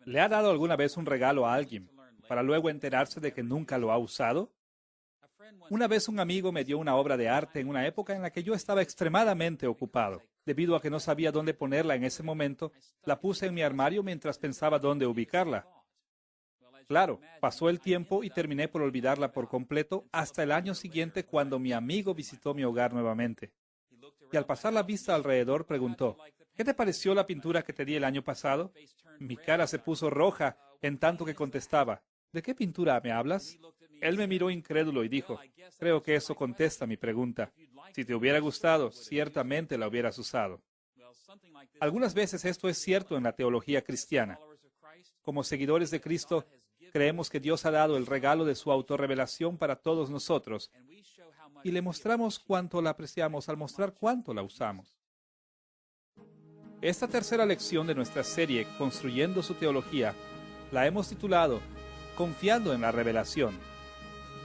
¿Le ha dado alguna vez un regalo a alguien para luego enterarse de que nunca lo ha usado? Una vez un amigo me dio una obra de arte en una época en la que yo estaba extremadamente ocupado. Debido a que no sabía dónde ponerla en ese momento, la puse en mi armario mientras pensaba dónde ubicarla. Claro, pasó el tiempo y terminé por olvidarla por completo hasta el año siguiente cuando mi amigo visitó mi hogar nuevamente. Y al pasar la vista alrededor preguntó, ¿qué te pareció la pintura que te di el año pasado? Mi cara se puso roja en tanto que contestaba, ¿de qué pintura me hablas? Él me miró incrédulo y dijo, creo que eso contesta mi pregunta. Si te hubiera gustado, ciertamente la hubieras usado. Algunas veces esto es cierto en la teología cristiana. Como seguidores de Cristo, creemos que Dios ha dado el regalo de su autorrevelación para todos nosotros y le mostramos cuánto la apreciamos al mostrar cuánto la usamos. Esta tercera lección de nuestra serie, Construyendo su Teología, la hemos titulado Confiando en la Revelación,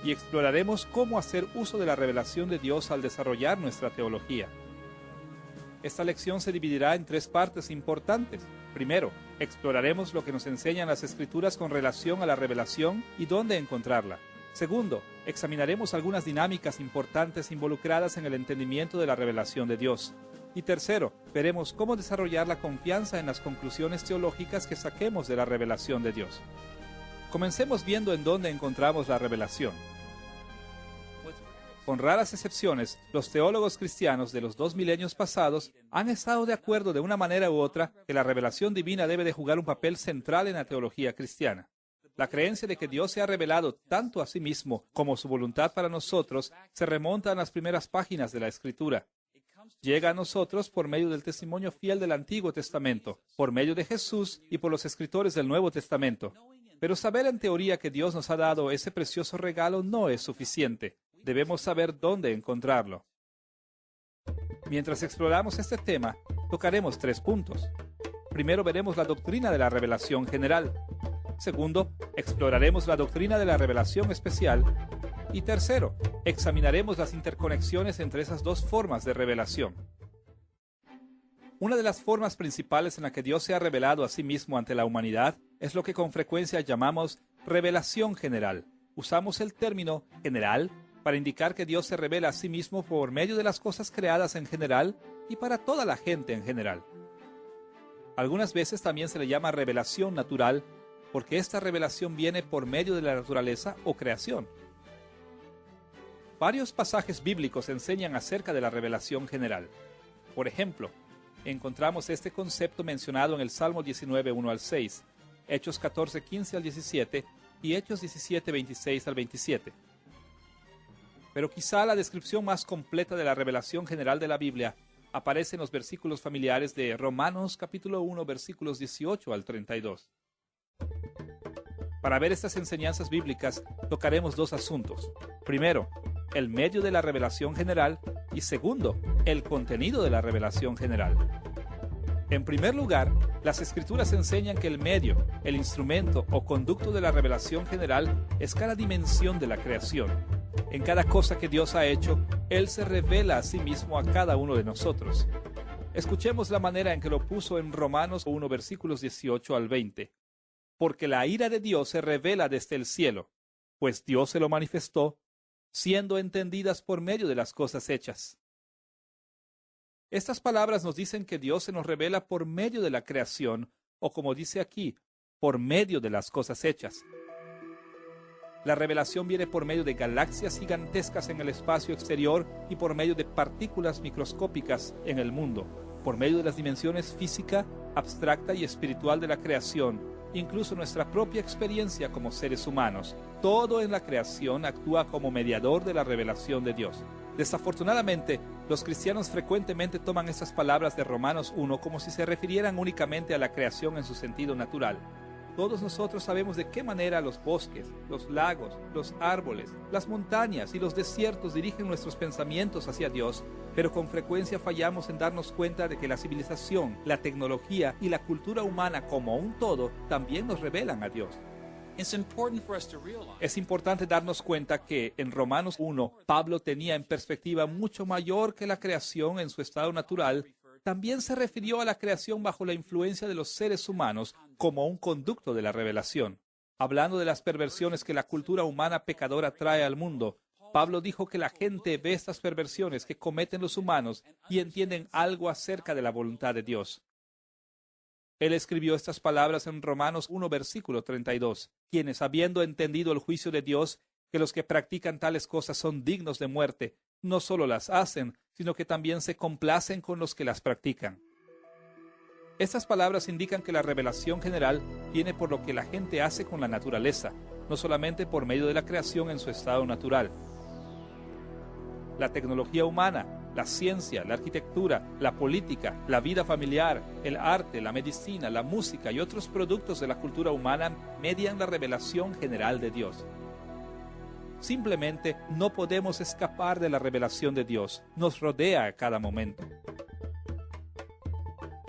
y exploraremos cómo hacer uso de la revelación de Dios al desarrollar nuestra teología. Esta lección se dividirá en 3 partes importantes. Primero, exploraremos lo que nos enseñan las Escrituras con relación a la revelación y dónde encontrarla. Segundo, examinaremos algunas dinámicas importantes involucradas en el entendimiento de la revelación de Dios. Y tercero, veremos cómo desarrollar la confianza en las conclusiones teológicas que saquemos de la revelación de Dios. Comencemos viendo en dónde encontramos la revelación. Con raras excepciones, los teólogos cristianos de los 2 milenios pasados han estado de acuerdo de una manera u otra que la revelación divina debe de jugar un papel central en la teología cristiana. La creencia de que Dios se ha revelado tanto a sí mismo como su voluntad para nosotros se remonta a las primeras páginas de la Escritura. Llega a nosotros por medio del testimonio fiel del Antiguo Testamento, por medio de Jesús y por los escritores del Nuevo Testamento. Pero saber en teoría que Dios nos ha dado ese precioso regalo no es suficiente. Debemos saber dónde encontrarlo. Mientras exploramos este tema, tocaremos 3 puntos. Primero veremos la doctrina de la revelación general. Segundo, exploraremos la doctrina de la revelación especial. Y tercero, examinaremos las interconexiones entre esas 2 formas de revelación. Una de las formas principales en la que Dios se ha revelado a sí mismo ante la humanidad es lo que con frecuencia llamamos revelación general. Usamos el término general para indicar que Dios se revela a sí mismo por medio de las cosas creadas en general y para toda la gente en general. Algunas veces también se le llama revelación natural, porque esta revelación viene por medio de la naturaleza o creación. Varios pasajes bíblicos enseñan acerca de la revelación general. Por ejemplo, encontramos este concepto mencionado en el Salmo 19, 1 al 6, Hechos 14, 15 al 17 y Hechos 17, 26 al 27. Pero quizá la descripción más completa de la revelación general de la Biblia aparece en los versículos familiares de Romanos capítulo 1, versículos 18 al 32. Para ver estas enseñanzas bíblicas, tocaremos 2 asuntos. Primero, el medio de la revelación general y segundo, el contenido de la revelación general. En primer lugar, las Escrituras enseñan que el medio, el instrumento o conducto de la revelación general es cada dimensión de la creación. En cada cosa que Dios ha hecho, Él se revela a sí mismo a cada uno de nosotros. Escuchemos la manera en que lo puso en Romanos 1, versículos 18 al 20. Porque la ira de Dios se revela desde el cielo, pues Dios se lo manifestó, siendo entendidas por medio de las cosas hechas. Estas palabras nos dicen que Dios se nos revela por medio de la creación, o como dice aquí, por medio de las cosas hechas. La revelación viene por medio de galaxias gigantescas en el espacio exterior y por medio de partículas microscópicas en el mundo, por medio de las dimensiones física, abstracta y espiritual de la creación, incluso nuestra propia experiencia como seres humanos. Todo en la creación actúa como mediador de la revelación de Dios. Desafortunadamente, los cristianos frecuentemente toman estas palabras de Romanos 1 como si se refirieran únicamente a la creación en su sentido natural. Todos nosotros sabemos de qué manera los bosques, los lagos, los árboles, las montañas y los desiertos dirigen nuestros pensamientos hacia Dios, pero con frecuencia fallamos en darnos cuenta de que la civilización, la tecnología y la cultura humana como un todo también nos revelan a Dios. Es importante darnos cuenta que en Romanos 1, Pablo tenía en perspectiva mucho mayor que la creación en su estado natural también se refirió a la creación bajo la influencia de los seres humanos como un conducto de la revelación. Hablando de las perversiones que la cultura humana pecadora trae al mundo, Pablo dijo que la gente ve estas perversiones que cometen los humanos y entienden algo acerca de la voluntad de Dios. Él escribió estas palabras en Romanos 1, versículo 32, quienes, habiendo entendido el juicio de Dios, que los que practican tales cosas son dignos de muerte, no solo las hacen, sino que también se complacen con los que las practican. Estas palabras indican que la revelación general viene por lo que la gente hace con la naturaleza, no solamente por medio de la creación en su estado natural. La tecnología humana, la ciencia, la arquitectura, la política, la vida familiar, el arte, la medicina, la música y otros productos de la cultura humana median la revelación general de Dios. Simplemente no podemos escapar de la revelación de Dios. Nos rodea a cada momento.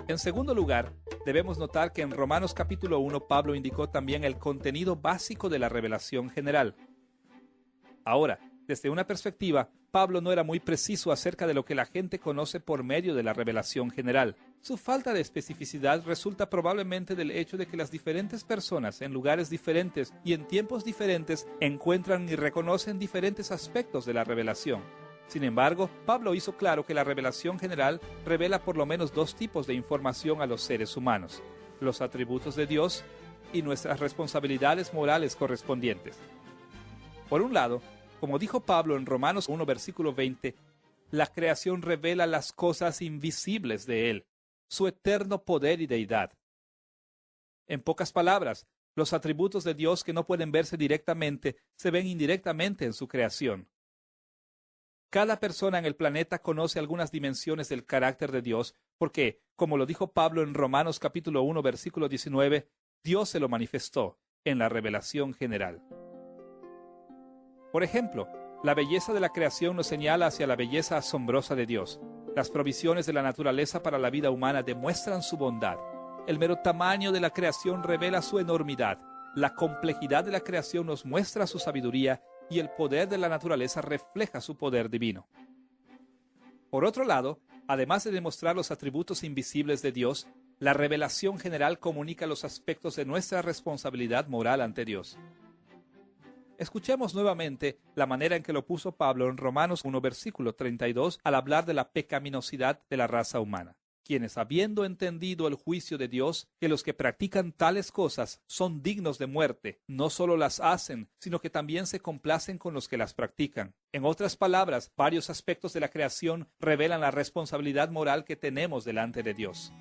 En segundo lugar, debemos notar que en Romanos capítulo 1 Pablo indicó también el contenido básico de la revelación general. Ahora, desde una perspectiva, Pablo no era muy preciso acerca de lo que la gente conoce por medio de la revelación general. Su falta de especificidad resulta probablemente del hecho de que las diferentes personas en lugares diferentes y en tiempos diferentes encuentran y reconocen diferentes aspectos de la revelación. Sin embargo, Pablo hizo claro que la revelación general revela por lo menos dos tipos de información a los seres humanos: los atributos de Dios y nuestras responsabilidades morales correspondientes. Por un lado, como dijo Pablo en Romanos 1, versículo 20, la creación revela las cosas invisibles de Él, su eterno poder y deidad. En pocas palabras, los atributos de Dios que no pueden verse directamente se ven indirectamente en su creación. Cada persona en el planeta conoce algunas dimensiones del carácter de Dios porque, como lo dijo Pablo en Romanos capítulo 1, versículo 19, Dios se lo manifestó en la revelación general. Por ejemplo, la belleza de la creación nos señala hacia la belleza asombrosa de Dios. Las provisiones de la naturaleza para la vida humana demuestran su bondad. El mero tamaño de la creación revela su enormidad. La complejidad de la creación nos muestra su sabiduría y el poder de la naturaleza refleja su poder divino. Por otro lado, además de demostrar los atributos invisibles de Dios, la revelación general comunica los aspectos de nuestra responsabilidad moral ante Dios. Escuchemos nuevamente la manera en que lo puso Pablo en Romanos 1, versículo 32, al hablar de la pecaminosidad de la raza humana. Quienes, habiendo entendido el juicio de Dios, que los que practican tales cosas son dignos de muerte, no solo las hacen, sino que también se complacen con los que las practican. En otras palabras, varios aspectos de la creación revelan la responsabilidad moral que tenemos delante de Dios.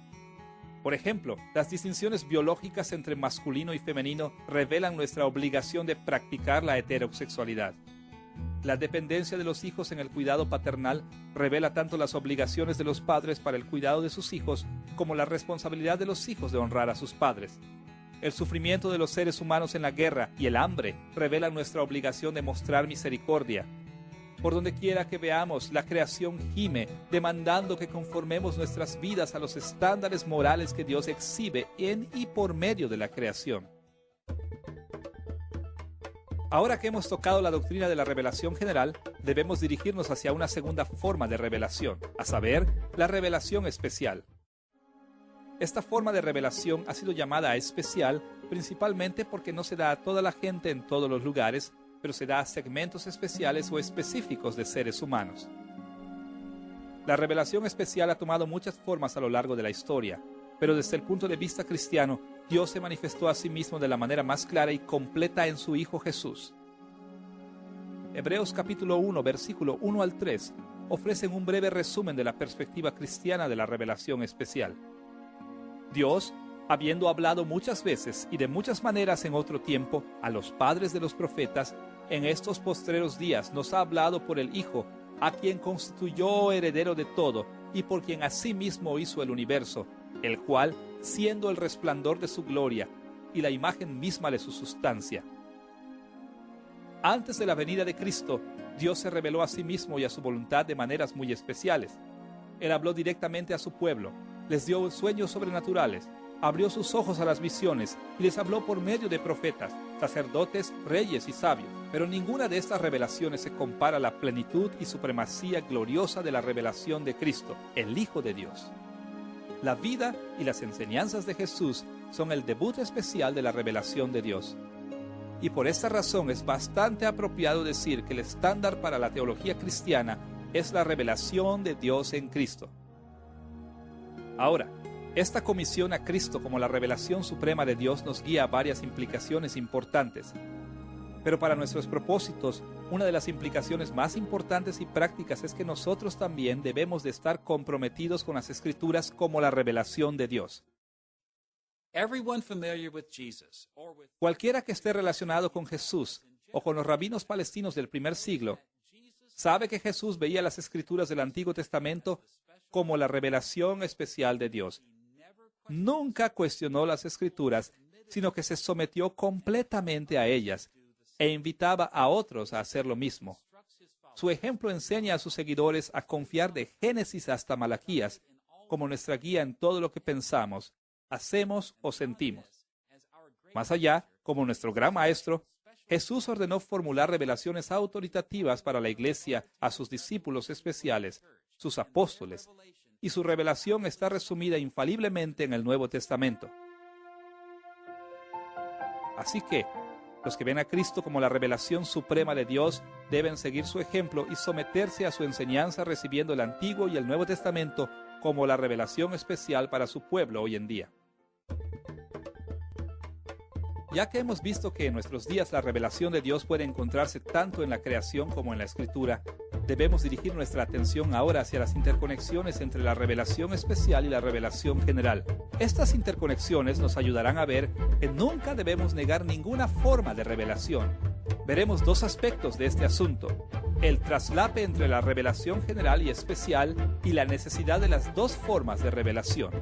Por ejemplo, las distinciones biológicas entre masculino y femenino revelan nuestra obligación de practicar la heterosexualidad. La dependencia de los hijos en el cuidado paternal revela tanto las obligaciones de los padres para el cuidado de sus hijos como la responsabilidad de los hijos de honrar a sus padres. El sufrimiento de los seres humanos en la guerra y el hambre revelan nuestra obligación de mostrar misericordia. Por donde quiera que veamos, la creación gime, demandando que conformemos nuestras vidas a los estándares morales que Dios exhibe en y por medio de la creación. Ahora que hemos tocado la doctrina de la revelación general, debemos dirigirnos hacia una segunda forma de revelación, a saber, la revelación especial. Esta forma de revelación ha sido llamada especial principalmente porque no se da a toda la gente en todos los lugares, pero se da a segmentos especiales o específicos de seres humanos. La revelación especial ha tomado muchas formas a lo largo de la historia, pero desde el punto de vista cristiano, Dios se manifestó a sí mismo de la manera más clara y completa en su Hijo Jesús. Hebreos capítulo 1, versículo 1 al 3, ofrecen un breve resumen de la perspectiva cristiana de la revelación especial. Dios, habiendo hablado muchas veces y de muchas maneras en otro tiempo a los padres de los profetas, en estos postreros días nos ha hablado por el Hijo, a quien constituyó heredero de todo y por quien asimismo hizo el universo, el cual, siendo el resplandor de su gloria y la imagen misma de su sustancia. Antes de la venida de Cristo, Dios se reveló a sí mismo y a su voluntad de maneras muy especiales. Él habló directamente a su pueblo, les dio sueños sobrenaturales, abrió sus ojos a las visiones y les habló por medio de profetas, sacerdotes, reyes y sabios. Pero ninguna de estas revelaciones se compara a la plenitud y supremacía gloriosa de la revelación de Cristo, el Hijo de Dios. La vida y las enseñanzas de Jesús son el debut especial de la revelación de Dios. Y por esta razón es bastante apropiado decir que el estándar para la teología cristiana es la revelación de Dios en Cristo. Ahora, esta comisión a Cristo como la revelación suprema de Dios nos guía a varias implicaciones importantes. Pero para nuestros propósitos, una de las implicaciones más importantes y prácticas es que nosotros también debemos de estar comprometidos con las Escrituras como la revelación de Dios. Cualquiera que esté relacionado con Jesús o con los rabinos palestinos del primer siglo, sabe que Jesús veía las Escrituras del Antiguo Testamento como la revelación especial de Dios. Nunca cuestionó las Escrituras, sino que se sometió completamente a ellas e invitaba a otros a hacer lo mismo. Su ejemplo enseña a sus seguidores a confiar de Génesis hasta Malaquías como nuestra guía en todo lo que pensamos, hacemos o sentimos. Más allá, como nuestro gran maestro, Jesús ordenó formular revelaciones autoritativas para la iglesia a sus discípulos especiales, sus apóstoles, y su revelación está resumida infaliblemente en el Nuevo Testamento. Así que, los que ven a Cristo como la revelación suprema de Dios deben seguir su ejemplo y someterse a su enseñanza recibiendo el Antiguo y el Nuevo Testamento como la revelación especial para su pueblo hoy en día. Ya que hemos visto que en nuestros días la revelación de Dios puede encontrarse tanto en la creación como en la Escritura, debemos dirigir nuestra atención ahora hacia las interconexiones entre la revelación especial y la revelación general. Estas interconexiones nos ayudarán a ver que nunca debemos negar ninguna forma de revelación. Veremos dos aspectos de este asunto: el traslape entre la revelación general y especial y la necesidad de las dos formas de revelación.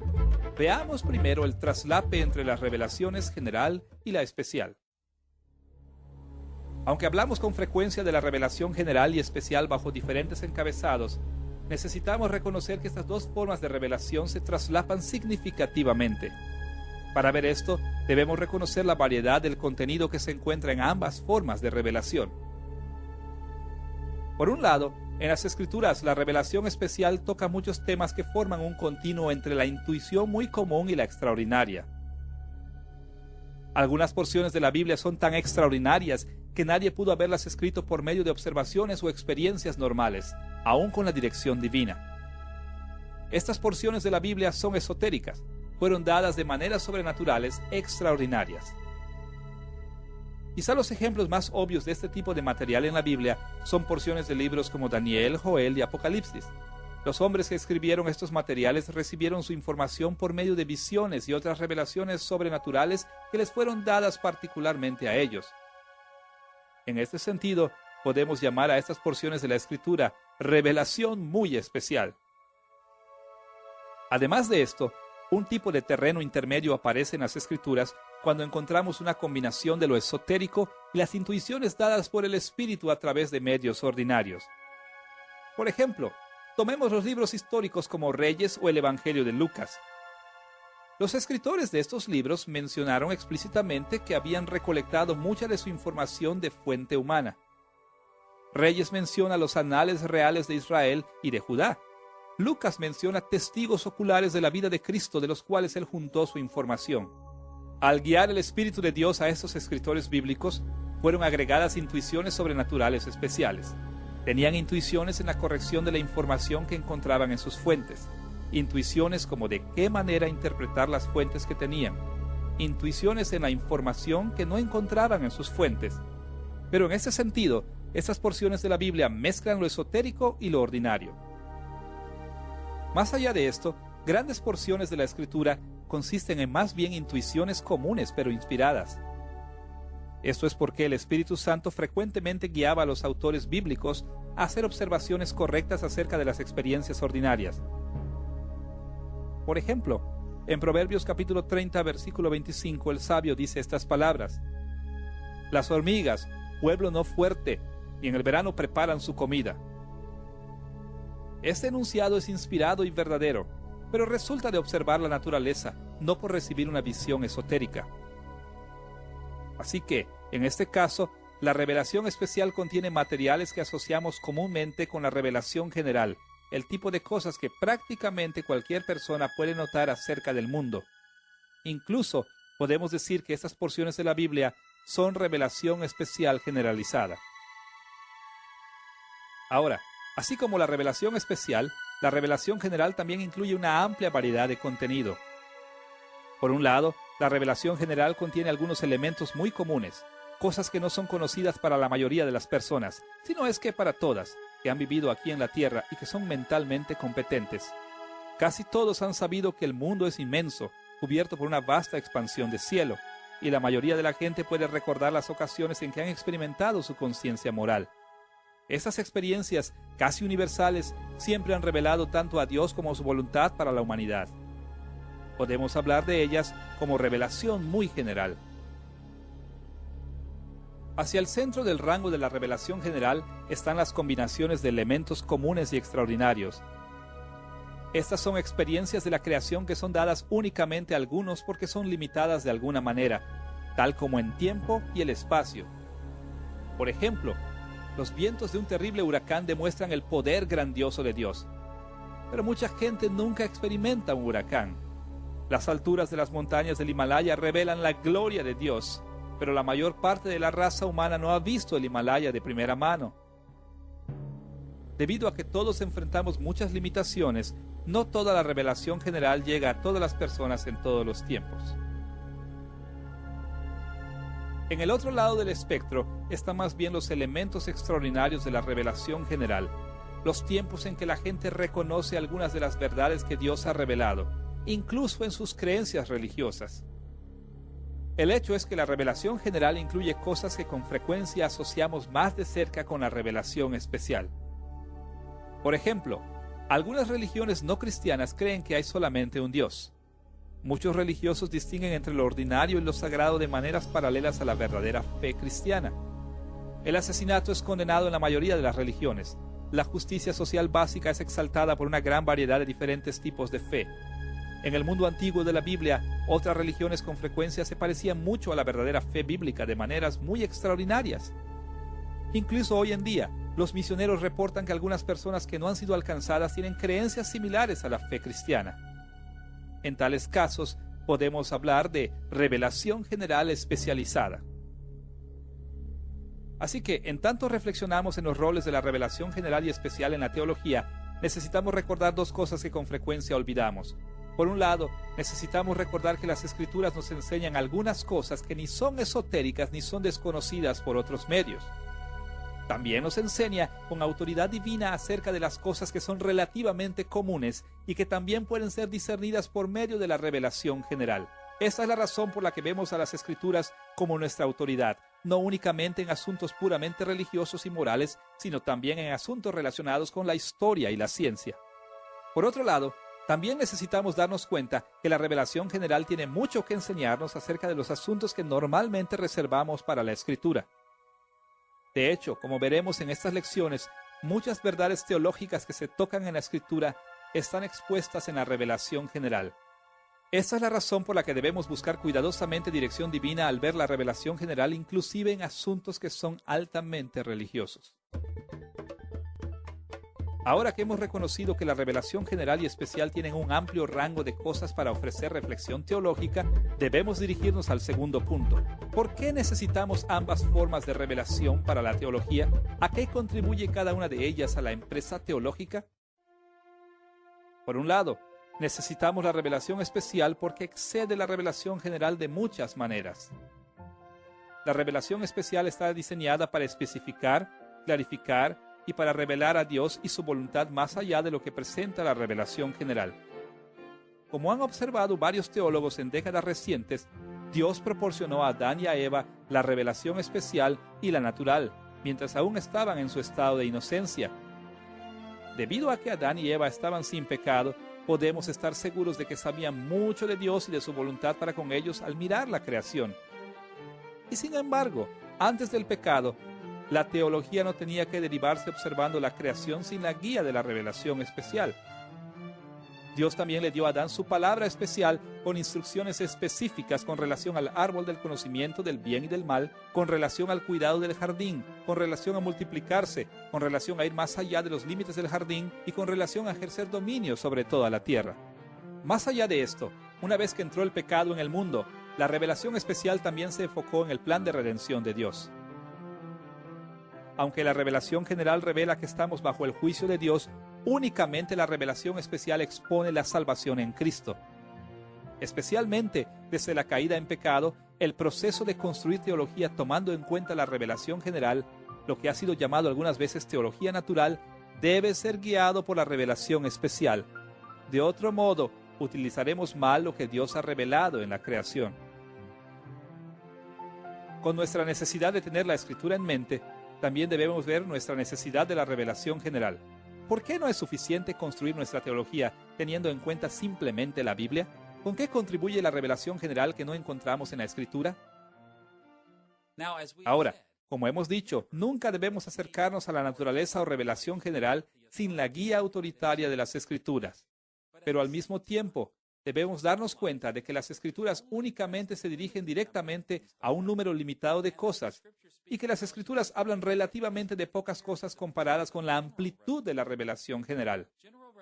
Veamos primero el traslape entre las revelaciones general y la especial. Aunque hablamos con frecuencia de la revelación general y especial bajo diferentes encabezados, necesitamos reconocer que estas dos formas de revelación se traslapan significativamente. Para ver esto, debemos reconocer la variedad del contenido que se encuentra en ambas formas de revelación. Por un lado, en las Escrituras, la revelación especial toca muchos temas que forman un continuo entre la intuición muy común y la extraordinaria. Algunas porciones de la Biblia son tan extraordinarias que nadie pudo haberlas escrito por medio de observaciones o experiencias normales, aun con la dirección divina. Estas porciones de la Biblia son esotéricas, fueron dadas de maneras sobrenaturales extraordinarias. Quizá los ejemplos más obvios de este tipo de material en la Biblia son porciones de libros como Daniel, Joel y Apocalipsis. Los hombres que escribieron estos materiales recibieron su información por medio de visiones y otras revelaciones sobrenaturales que les fueron dadas particularmente a ellos. En este sentido, podemos llamar a estas porciones de la Escritura revelación muy especial. Además de esto, un tipo de terreno intermedio aparece en las Escrituras cuando encontramos una combinación de lo esotérico y las intuiciones dadas por el Espíritu a través de medios ordinarios. Por ejemplo, tomemos los libros históricos como Reyes o el Evangelio de Lucas. Los escritores de estos libros mencionaron explícitamente que habían recolectado mucha de su información de fuente humana. Reyes menciona los anales reales de Israel y de Judá. Lucas menciona testigos oculares de la vida de Cristo de los cuales él juntó su información. Al guiar el Espíritu de Dios a estos escritores bíblicos, fueron agregadas intuiciones sobrenaturales especiales. Tenían intuiciones en la corrección de la información que encontraban en sus fuentes. Intuiciones como de qué manera interpretar las fuentes que tenían. Intuiciones en la información que no encontraban en sus fuentes. Pero en este sentido, estas porciones de la Biblia mezclan lo esotérico y lo ordinario. Más allá de esto, grandes porciones de la Escritura consisten en más bien intuiciones comunes pero inspiradas. Esto es porque el Espíritu Santo frecuentemente guiaba a los autores bíblicos a hacer observaciones correctas acerca de las experiencias ordinarias. Por ejemplo, en Proverbios capítulo 30, versículo 25, el sabio dice estas palabras: «Las hormigas, pueblo no fuerte, y en el verano preparan su comida». Este enunciado es inspirado y verdadero, pero resulta de observar la naturaleza, no por recibir una visión esotérica. Así que, en este caso, la revelación especial contiene materiales que asociamos comúnmente con la revelación general, el tipo de cosas que prácticamente cualquier persona puede notar acerca del mundo. Incluso podemos decir que estas porciones de la Biblia son revelación especial generalizada. Ahora, así como la revelación especial, la revelación general también incluye una amplia variedad de contenido. Por un lado, la revelación general contiene algunos elementos muy comunes, cosas que no son conocidas para la mayoría de las personas, sino es que para todas, que han vivido aquí en la tierra y que son mentalmente competentes. Casi todos han sabido que el mundo es inmenso, cubierto por una vasta expansión de cielo, y la mayoría de la gente puede recordar las ocasiones en que han experimentado su conciencia moral. Esas experiencias, casi universales, siempre han revelado tanto a Dios como su voluntad para la humanidad. Podemos hablar de ellas como revelación muy general. Hacia el centro del rango de la revelación general están las combinaciones de elementos comunes y extraordinarios. Estas son experiencias de la creación que son dadas únicamente a algunos porque son limitadas de alguna manera, tal como en tiempo y el espacio. Por ejemplo, los vientos de un terrible huracán demuestran el poder grandioso de Dios. Pero mucha gente nunca experimenta un huracán. Las alturas de las montañas del Himalaya revelan la gloria de Dios, pero la mayor parte de la raza humana no ha visto el Himalaya de primera mano. Debido a que todos enfrentamos muchas limitaciones, no toda la revelación general llega a todas las personas en todos los tiempos. En el otro lado del espectro están más bien los elementos extraordinarios de la revelación general, los tiempos en que la gente reconoce algunas de las verdades que Dios ha revelado, incluso en sus creencias religiosas. El hecho es que la revelación general incluye cosas que con frecuencia asociamos más de cerca con la revelación especial. Por ejemplo, algunas religiones no cristianas creen que hay solamente un Dios. Muchos religiosos distinguen entre lo ordinario y lo sagrado de maneras paralelas a la verdadera fe cristiana. El asesinato es condenado en la mayoría de las religiones. La justicia social básica es exaltada por una gran variedad de diferentes tipos de fe. En el mundo antiguo de la Biblia, otras religiones con frecuencia se parecían mucho a la verdadera fe bíblica de maneras muy extraordinarias. Incluso hoy en día, los misioneros reportan que algunas personas que no han sido alcanzadas tienen creencias similares a la fe cristiana. En tales casos, podemos hablar de revelación general especializada. Así que, en tanto reflexionamos en los roles de la revelación general y especial en la teología, necesitamos recordar dos cosas que con frecuencia olvidamos. Por un lado, necesitamos recordar que las Escrituras nos enseñan algunas cosas que ni son esotéricas ni son desconocidas por otros medios. También nos enseña con autoridad divina acerca de las cosas que son relativamente comunes y que también pueden ser discernidas por medio de la revelación general. Esta es la razón por la que vemos a las Escrituras como nuestra autoridad, no únicamente en asuntos puramente religiosos y morales, sino también en asuntos relacionados con la historia y la ciencia. Por otro lado, también necesitamos darnos cuenta que la revelación general tiene mucho que enseñarnos acerca de los asuntos que normalmente reservamos para la Escritura. De hecho, como veremos en estas lecciones, muchas verdades teológicas que se tocan en la Escritura están expuestas en la revelación general. Esta es la razón por la que debemos buscar cuidadosamente dirección divina al ver la revelación general, inclusive en asuntos que son altamente religiosos. Ahora que hemos reconocido que la revelación general y especial tienen un amplio rango de cosas para ofrecer reflexión teológica, debemos dirigirnos al segundo punto. ¿Por qué necesitamos ambas formas de revelación para la teología? ¿A qué contribuye cada una de ellas a la empresa teológica? Por un lado, necesitamos la revelación especial porque excede la revelación general de muchas maneras. La revelación especial está diseñada para especificar, clarificar y para revelar a Dios y su voluntad más allá de lo que presenta la revelación general. Como han observado varios teólogos en décadas recientes, Dios proporcionó a Adán y a Eva la revelación especial y la natural, mientras aún estaban en su estado de inocencia. Debido a que Adán y Eva estaban sin pecado, podemos estar seguros de que sabían mucho de Dios y de su voluntad para con ellos al mirar la creación. Y sin embargo, antes del pecado, la teología no tenía que derivarse observando la creación sin la guía de la revelación especial. Dios también le dio a Adán su palabra especial con instrucciones específicas con relación al árbol del conocimiento del bien y del mal, con relación al cuidado del jardín, con relación a multiplicarse, con relación a ir más allá de los límites del jardín y con relación a ejercer dominio sobre toda la tierra. Más allá de esto, una vez que entró el pecado en el mundo, la revelación especial también se enfocó en el plan de redención de Dios. Aunque la revelación general revela que estamos bajo el juicio de Dios, únicamente la revelación especial expone la salvación en Cristo. Especialmente desde la caída en pecado, el proceso de construir teología tomando en cuenta la revelación general, lo que ha sido llamado algunas veces teología natural, debe ser guiado por la revelación especial. De otro modo, utilizaremos mal lo que Dios ha revelado en la creación. Con nuestra necesidad de tener la Escritura en mente, también debemos ver nuestra necesidad de la revelación general. ¿Por qué no es suficiente construir nuestra teología teniendo en cuenta simplemente la Biblia? ¿Con qué contribuye la revelación general que no encontramos en la Escritura? Ahora, como hemos dicho, nunca debemos acercarnos a la naturaleza o revelación general sin la guía autoritaria de las Escrituras. Pero al mismo tiempo, debemos darnos cuenta de que las Escrituras únicamente se dirigen directamente a un número limitado de cosas y que las Escrituras hablan relativamente de pocas cosas comparadas con la amplitud de la revelación general.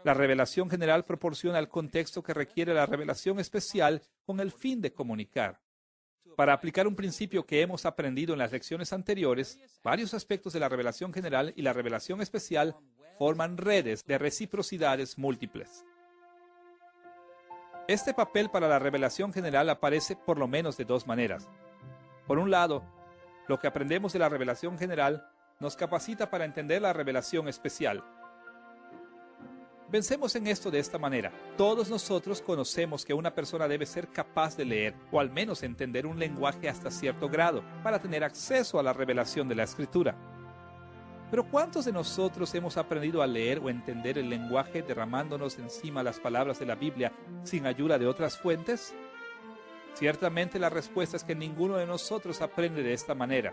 La revelación general proporciona el contexto que requiere la revelación especial con el fin de comunicar. Para aplicar un principio que hemos aprendido en las lecciones anteriores, varios aspectos de la revelación general y la revelación especial forman redes de reciprocidades múltiples. Este papel para la revelación general aparece por lo menos de dos maneras. Por un lado, lo que aprendemos de la revelación general nos capacita para entender la revelación especial. Pensemos en esto de esta manera. Todos nosotros conocemos que una persona debe ser capaz de leer, o al menos entender un lenguaje hasta cierto grado, para tener acceso a la revelación de la Escritura. Pero ¿cuántos de nosotros hemos aprendido a leer o entender el lenguaje derramándonos encima las palabras de la Biblia sin ayuda de otras fuentes? Ciertamente la respuesta es que ninguno de nosotros aprende de esta manera.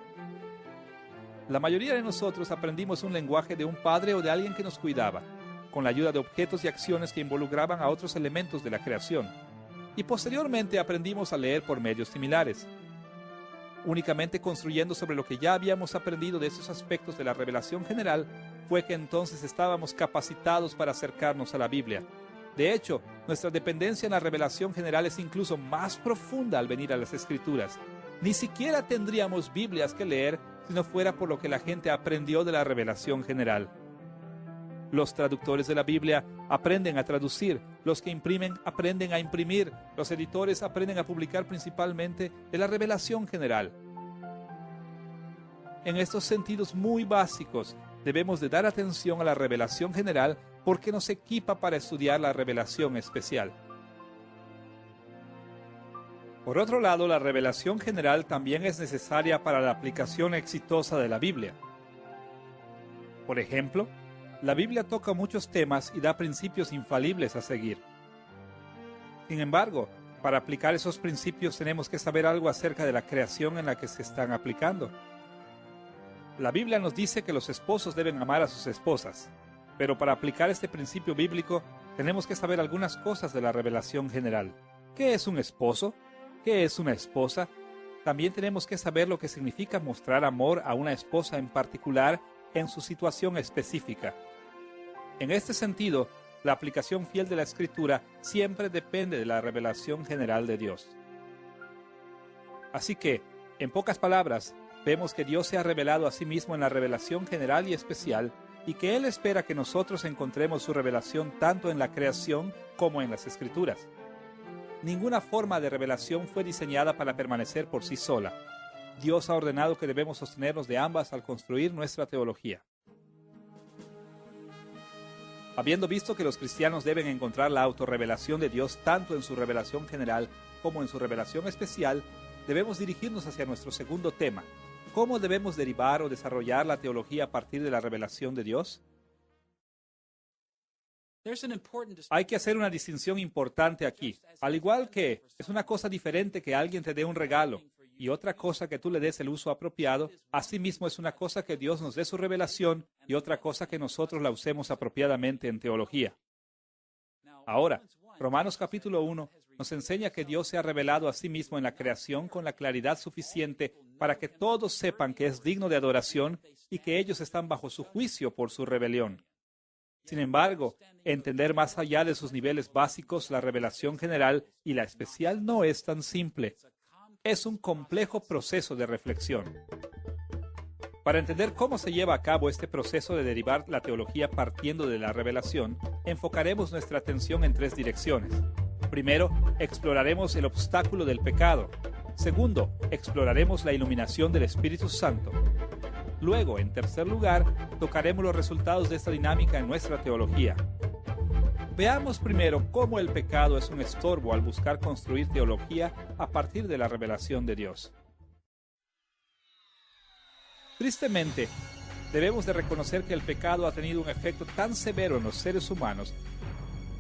La mayoría de nosotros aprendimos un lenguaje de un padre o de alguien que nos cuidaba, con la ayuda de objetos y acciones que involucraban a otros elementos de la creación. Y posteriormente aprendimos a leer por medios similares. Únicamente construyendo sobre lo que ya habíamos aprendido de esos aspectos de la revelación general, fue que entonces estábamos capacitados para acercarnos a la Biblia. De hecho, nuestra dependencia en la revelación general es incluso más profunda al venir a las Escrituras. Ni siquiera tendríamos Biblias que leer si no fuera por lo que la gente aprendió de la revelación general. Los traductores de la Biblia aprenden a traducir, los que imprimen aprenden a imprimir, los editores aprenden a publicar principalmente de la revelación general. En estos sentidos muy básicos, debemos de dar atención a la revelación general porque nos equipa para estudiar la revelación especial. Por otro lado, la revelación general también es necesaria para la aplicación exitosa de la Biblia. Por ejemplo, la Biblia toca muchos temas y da principios infalibles a seguir. Sin embargo, para aplicar esos principios tenemos que saber algo acerca de la creación en la que se están aplicando. La Biblia nos dice que los esposos deben amar a sus esposas, pero para aplicar este principio bíblico tenemos que saber algunas cosas de la revelación general. ¿Qué es un esposo? ¿Qué es una esposa? También tenemos que saber lo que significa mostrar amor a una esposa en particular en su situación específica. En este sentido, la aplicación fiel de la Escritura siempre depende de la revelación general de Dios. Así que, en pocas palabras, vemos que Dios se ha revelado a sí mismo en la revelación general y especial, y que Él espera que nosotros encontremos su revelación tanto en la creación como en las Escrituras. Ninguna forma de revelación fue diseñada para permanecer por sí sola. Dios ha ordenado que debemos sostenernos de ambas al construir nuestra teología. Habiendo visto que los cristianos deben encontrar la autorrevelación de Dios tanto en su revelación general como en su revelación especial, debemos dirigirnos hacia nuestro segundo tema. ¿Cómo debemos derivar o desarrollar la teología a partir de la revelación de Dios? Hay que hacer una distinción importante aquí. Al igual que es una cosa diferente que alguien te dé un regalo y otra cosa que tú le des el uso apropiado, asimismo es una cosa que Dios nos dé su revelación y otra cosa que nosotros la usemos apropiadamente en teología. Ahora, Romanos capítulo 1 nos enseña que Dios se ha revelado a sí mismo en la creación con la claridad suficiente para que todos sepan que es digno de adoración y que ellos están bajo su juicio por su rebelión. Sin embargo, entender más allá de sus niveles básicos la revelación general y la especial no es tan simple. Es un complejo proceso de reflexión. Para entender cómo se lleva a cabo este proceso de derivar la teología partiendo de la revelación, enfocaremos nuestra atención en tres direcciones. Primero, exploraremos el obstáculo del pecado. Segundo, exploraremos la iluminación del Espíritu Santo. Luego, en tercer lugar, tocaremos los resultados de esta dinámica en nuestra teología. Veamos primero cómo el pecado es un estorbo al buscar construir teología a partir de la revelación de Dios. Tristemente, debemos de reconocer que el pecado ha tenido un efecto tan severo en los seres humanos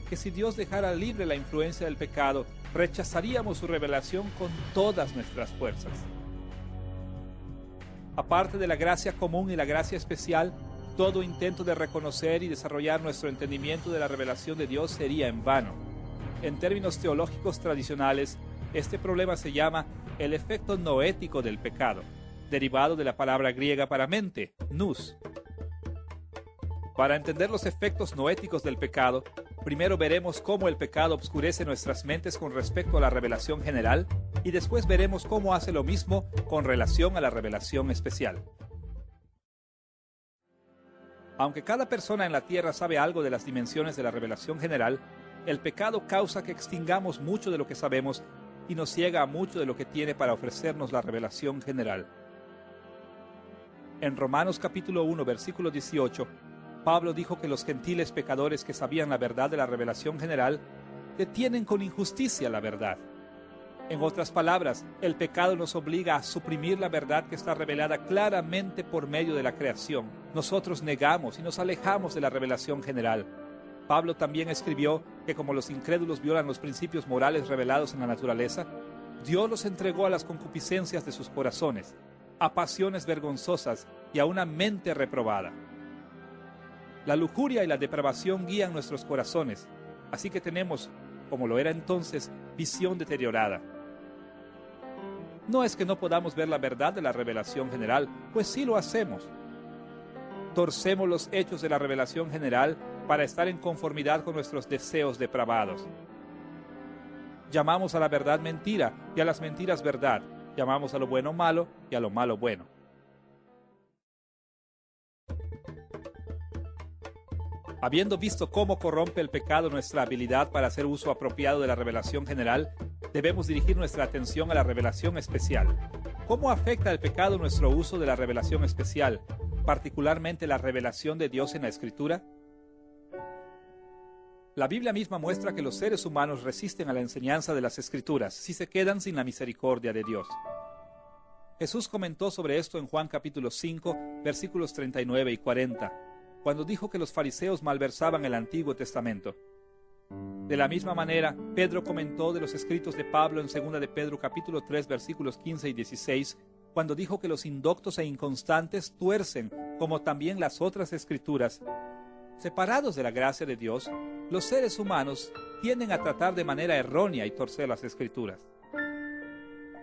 que si Dios dejara libre la influencia del pecado, rechazaríamos su revelación con todas nuestras fuerzas. Aparte de la gracia común y la gracia especial, todo intento de reconocer y desarrollar nuestro entendimiento de la revelación de Dios sería en vano. En términos teológicos tradicionales, este problema se llama el efecto noético del pecado, derivado de la palabra griega para mente, nous. Para entender los efectos noéticos del pecado, primero veremos cómo el pecado obscurece nuestras mentes con respecto a la revelación general y después veremos cómo hace lo mismo con relación a la revelación especial. Aunque cada persona en la tierra sabe algo de las dimensiones de la revelación general, el pecado causa que extingamos mucho de lo que sabemos y nos ciega a mucho de lo que tiene para ofrecernos la revelación general. En Romanos capítulo 1, versículo 18, Pablo dijo que los gentiles pecadores que sabían la verdad de la revelación general detienen con injusticia la verdad. En otras palabras, el pecado nos obliga a suprimir la verdad que está revelada claramente por medio de la creación. Nosotros negamos y nos alejamos de la revelación general. Pablo también escribió que como los incrédulos violan los principios morales revelados en la naturaleza, Dios los entregó a las concupiscencias de sus corazones, a pasiones vergonzosas y a una mente reprobada. La lujuria y la depravación guían nuestros corazones, así que tenemos, como lo era entonces, visión deteriorada. No es que no podamos ver la verdad de la revelación general, pues sí lo hacemos. Torcemos los hechos de la revelación general para estar en conformidad con nuestros deseos depravados. Llamamos a la verdad mentira y a las mentiras verdad. Llamamos a lo bueno malo y a lo malo bueno. Habiendo visto cómo corrompe el pecado nuestra habilidad para hacer uso apropiado de la revelación general, debemos dirigir nuestra atención a la revelación especial. ¿Cómo afecta el pecado nuestro uso de la revelación especial, particularmente la revelación de Dios en la Escritura? La Biblia misma muestra que los seres humanos resisten a la enseñanza de las Escrituras si se quedan sin la misericordia de Dios. Jesús comentó sobre esto en Juan capítulo 5, versículos 39 y 40, cuando dijo que los fariseos malversaban el Antiguo Testamento. De la misma manera, Pedro comentó de los escritos de Pablo en 2 de Pedro capítulo 3, versículos 15 y 16, cuando dijo que los indoctos e inconstantes tuercen, como también las otras Escrituras. Separados de la gracia de Dios, los seres humanos tienden a tratar de manera errónea y torcer las Escrituras.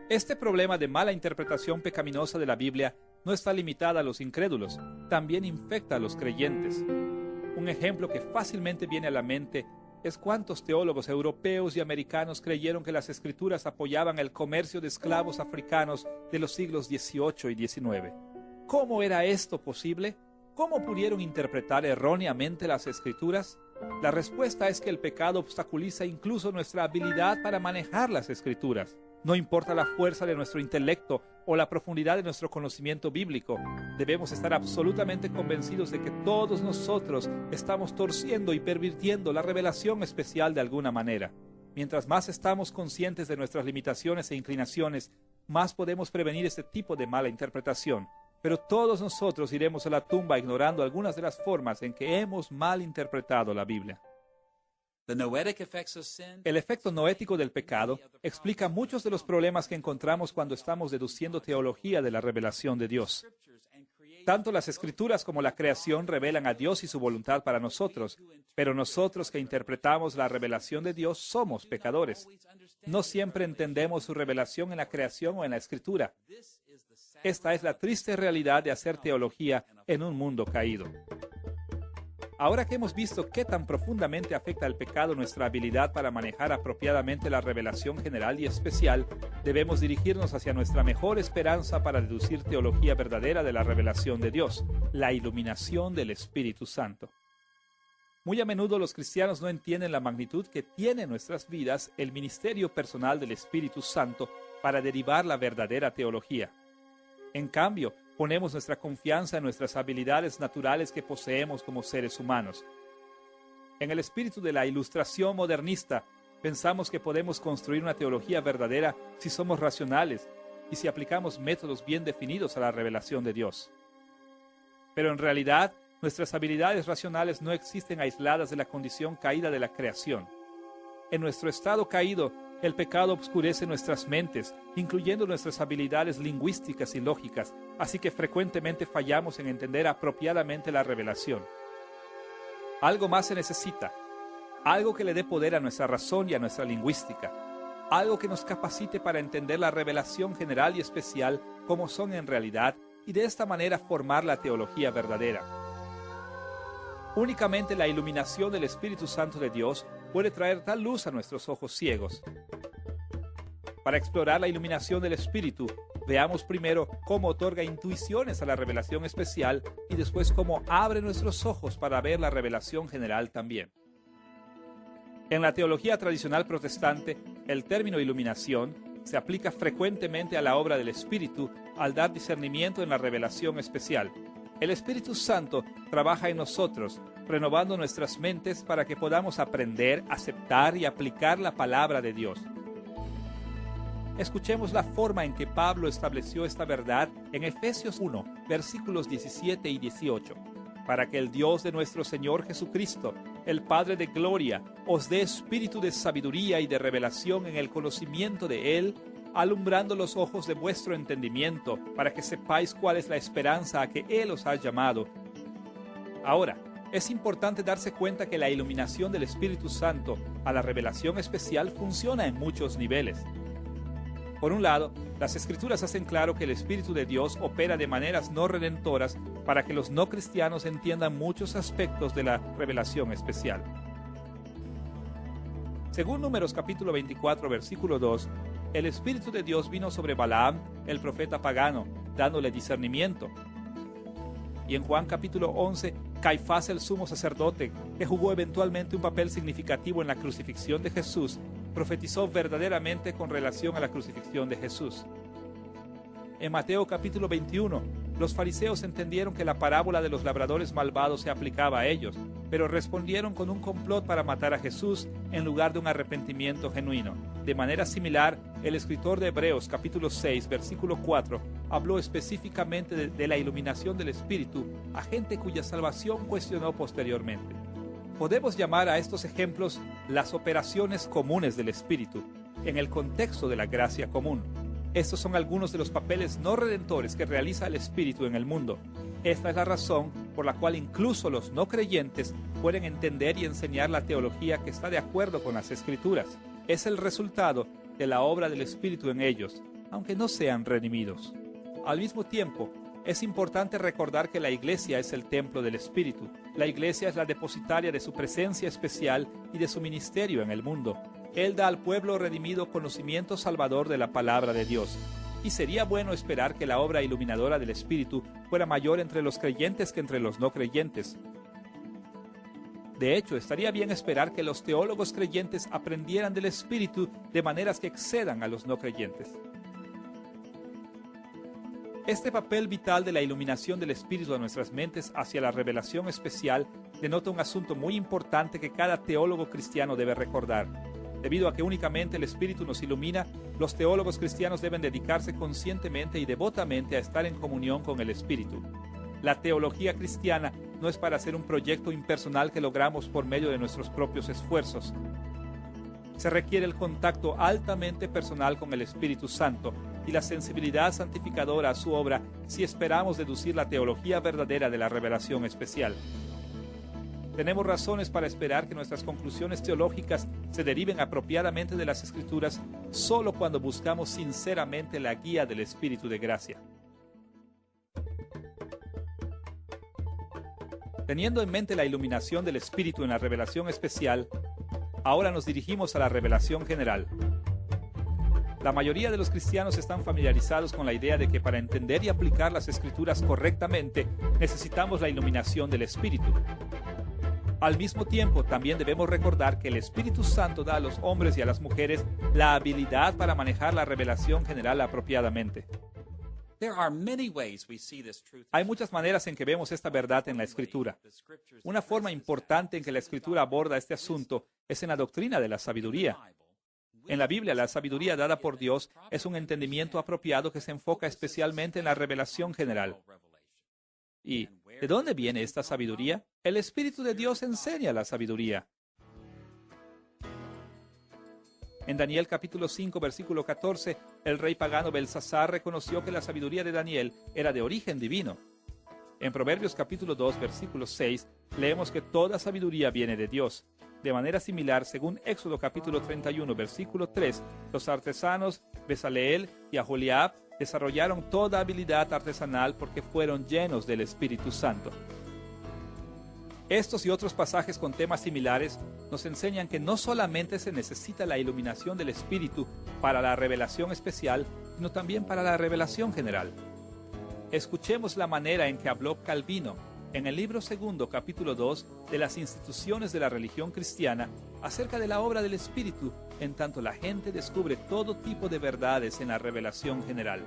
Este problema de mala interpretación pecaminosa de la Biblia no está limitada a los incrédulos, también infecta a los creyentes. Un ejemplo que fácilmente viene a la mente es cuántos teólogos europeos y americanos creyeron que las Escrituras apoyaban el comercio de esclavos africanos de los siglos XVIII y XIX. ¿Cómo era esto posible? ¿Cómo pudieron interpretar erróneamente las Escrituras? La respuesta es que el pecado obstaculiza incluso nuestra habilidad para manejar las Escrituras. No importa la fuerza de nuestro intelecto o la profundidad de nuestro conocimiento bíblico, debemos estar absolutamente convencidos de que todos nosotros estamos torciendo y pervirtiendo la revelación especial de alguna manera. Mientras más estamos conscientes de nuestras limitaciones e inclinaciones, más podemos prevenir este tipo de mala interpretación. Pero todos nosotros iremos a la tumba ignorando algunas de las formas en que hemos mal interpretado la Biblia. El efecto noético del pecado explica muchos de los problemas que encontramos cuando estamos deduciendo teología de la revelación de Dios. Tanto las Escrituras como la creación revelan a Dios y su voluntad para nosotros, pero nosotros que interpretamos la revelación de Dios somos pecadores. No siempre entendemos su revelación en la creación o en la Escritura. Esta es la triste realidad de hacer teología en un mundo caído. Ahora que hemos visto qué tan profundamente afecta el pecado nuestra habilidad para manejar apropiadamente la revelación general y especial, debemos dirigirnos hacia nuestra mejor esperanza para deducir teología verdadera de la revelación de Dios, la iluminación del Espíritu Santo. Muy a menudo los cristianos no entienden la magnitud que tiene en nuestras vidas el ministerio personal del Espíritu Santo para derivar la verdadera teología. En cambio, ponemos nuestra confianza en nuestras habilidades naturales que poseemos como seres humanos. En el espíritu de la ilustración modernista, pensamos que podemos construir una teología verdadera si somos racionales y si aplicamos métodos bien definidos a la revelación de Dios. Pero en realidad, nuestras habilidades racionales no existen aisladas de la condición caída de la creación. En nuestro estado caído, el pecado obscurece nuestras mentes, incluyendo nuestras habilidades lingüísticas y lógicas, así que frecuentemente fallamos en entender apropiadamente la revelación. Algo más se necesita, algo que le dé poder a nuestra razón y a nuestra lingüística, algo que nos capacite para entender la revelación general y especial como son en realidad y de esta manera formar la teología verdadera. Únicamente la iluminación del Espíritu Santo de Dios puede traer tal luz a nuestros ojos ciegos. Para explorar la iluminación del Espíritu, veamos primero cómo otorga intuiciones a la revelación especial y después cómo abre nuestros ojos para ver la revelación general también. En la teología tradicional protestante, el término iluminación se aplica frecuentemente a la obra del Espíritu al dar discernimiento en la revelación especial. El Espíritu Santo trabaja en nosotros, renovando nuestras mentes para que podamos aprender, aceptar y aplicar la palabra de Dios. Escuchemos la forma en que Pablo estableció esta verdad en Efesios 1, versículos 17 y 18. Para que el Dios de nuestro Señor Jesucristo, el Padre de gloria, os dé espíritu de sabiduría y de revelación en el conocimiento de Él, alumbrando los ojos de vuestro entendimiento, para que sepáis cuál es la esperanza a que Él os ha llamado. Ahora, es importante darse cuenta que la iluminación del Espíritu Santo a la revelación especial funciona en muchos niveles. Por un lado, las Escrituras hacen claro que el Espíritu de Dios opera de maneras no redentoras para que los no cristianos entiendan muchos aspectos de la revelación especial. Según Números capítulo 24, versículo 2, el Espíritu de Dios vino sobre Balaam, el profeta pagano, dándole discernimiento. Y en Juan capítulo 11, Caifás el sumo sacerdote, que jugó eventualmente un papel significativo en la crucifixión de Jesús, profetizó verdaderamente con relación a la crucifixión de Jesús. En Mateo capítulo 21, los fariseos entendieron que la parábola de los labradores malvados se aplicaba a ellos, pero respondieron con un complot para matar a Jesús en lugar de un arrepentimiento genuino. De manera similar, el escritor de Hebreos capítulo 6, versículo 4, habló específicamente de la iluminación del Espíritu a gente cuya salvación cuestionó posteriormente. Podemos llamar a estos ejemplos las operaciones comunes del Espíritu, en el contexto de la gracia común. Estos son algunos de los papeles no redentores que realiza el Espíritu en el mundo. Esta es la razón por la cual incluso los no creyentes pueden entender y enseñar la teología que está de acuerdo con las Escrituras. Es el resultado de la obra del Espíritu en ellos, aunque no sean redimidos. Al mismo tiempo, es importante recordar que la Iglesia es el templo del Espíritu. La Iglesia es la depositaria de su presencia especial y de su ministerio en el mundo. Él da al pueblo redimido conocimiento salvador de la palabra de Dios. Y sería bueno esperar que la obra iluminadora del Espíritu fuera mayor entre los creyentes que entre los no creyentes. De hecho, estaría bien esperar que los teólogos creyentes aprendieran del Espíritu de maneras que excedan a los no creyentes. Este papel vital de la iluminación del Espíritu a nuestras mentes hacia la revelación especial denota un asunto muy importante que cada teólogo cristiano debe recordar. Debido a que únicamente el Espíritu nos ilumina, los teólogos cristianos deben dedicarse conscientemente y devotamente a estar en comunión con el Espíritu. La teología cristiana no es para ser un proyecto impersonal que logramos por medio de nuestros propios esfuerzos. Se requiere el contacto altamente personal con el Espíritu Santo, y la sensibilidad santificadora a su obra si esperamos deducir la teología verdadera de la revelación especial. Tenemos razones para esperar que nuestras conclusiones teológicas se deriven apropiadamente de las Escrituras solo cuando buscamos sinceramente la guía del Espíritu de gracia. Teniendo en mente la iluminación del Espíritu en la revelación especial, ahora nos dirigimos a la revelación general. La mayoría de los cristianos están familiarizados con la idea de que para entender y aplicar las Escrituras correctamente necesitamos la iluminación del Espíritu. Al mismo tiempo, también debemos recordar que el Espíritu Santo da a los hombres y a las mujeres la habilidad para manejar la revelación general apropiadamente. Hay muchas maneras en que vemos esta verdad en la Escritura. Una forma importante en que la Escritura aborda este asunto es en la doctrina de la sabiduría. En la Biblia, la sabiduría dada por Dios es un entendimiento apropiado que se enfoca especialmente en la revelación general. ¿Y de dónde viene esta sabiduría? El Espíritu de Dios enseña la sabiduría. En Daniel capítulo 5, versículo 14, el rey pagano Belsasar reconoció que la sabiduría de Daniel era de origen divino. En Proverbios capítulo 2, versículo 6, leemos que toda sabiduría viene de Dios. De manera similar, según Éxodo capítulo 31, versículo 3, los artesanos Bezaleel y Aholiab desarrollaron toda habilidad artesanal porque fueron llenos del Espíritu Santo. Estos y otros pasajes con temas similares nos enseñan que no solamente se necesita la iluminación del Espíritu para la revelación especial, sino también para la revelación general. Escuchemos la manera en que habló Calvino en el libro 2, capítulo 2, de las instituciones de la religión cristiana, acerca de la obra del Espíritu, en tanto la gente descubre todo tipo de verdades en la revelación general.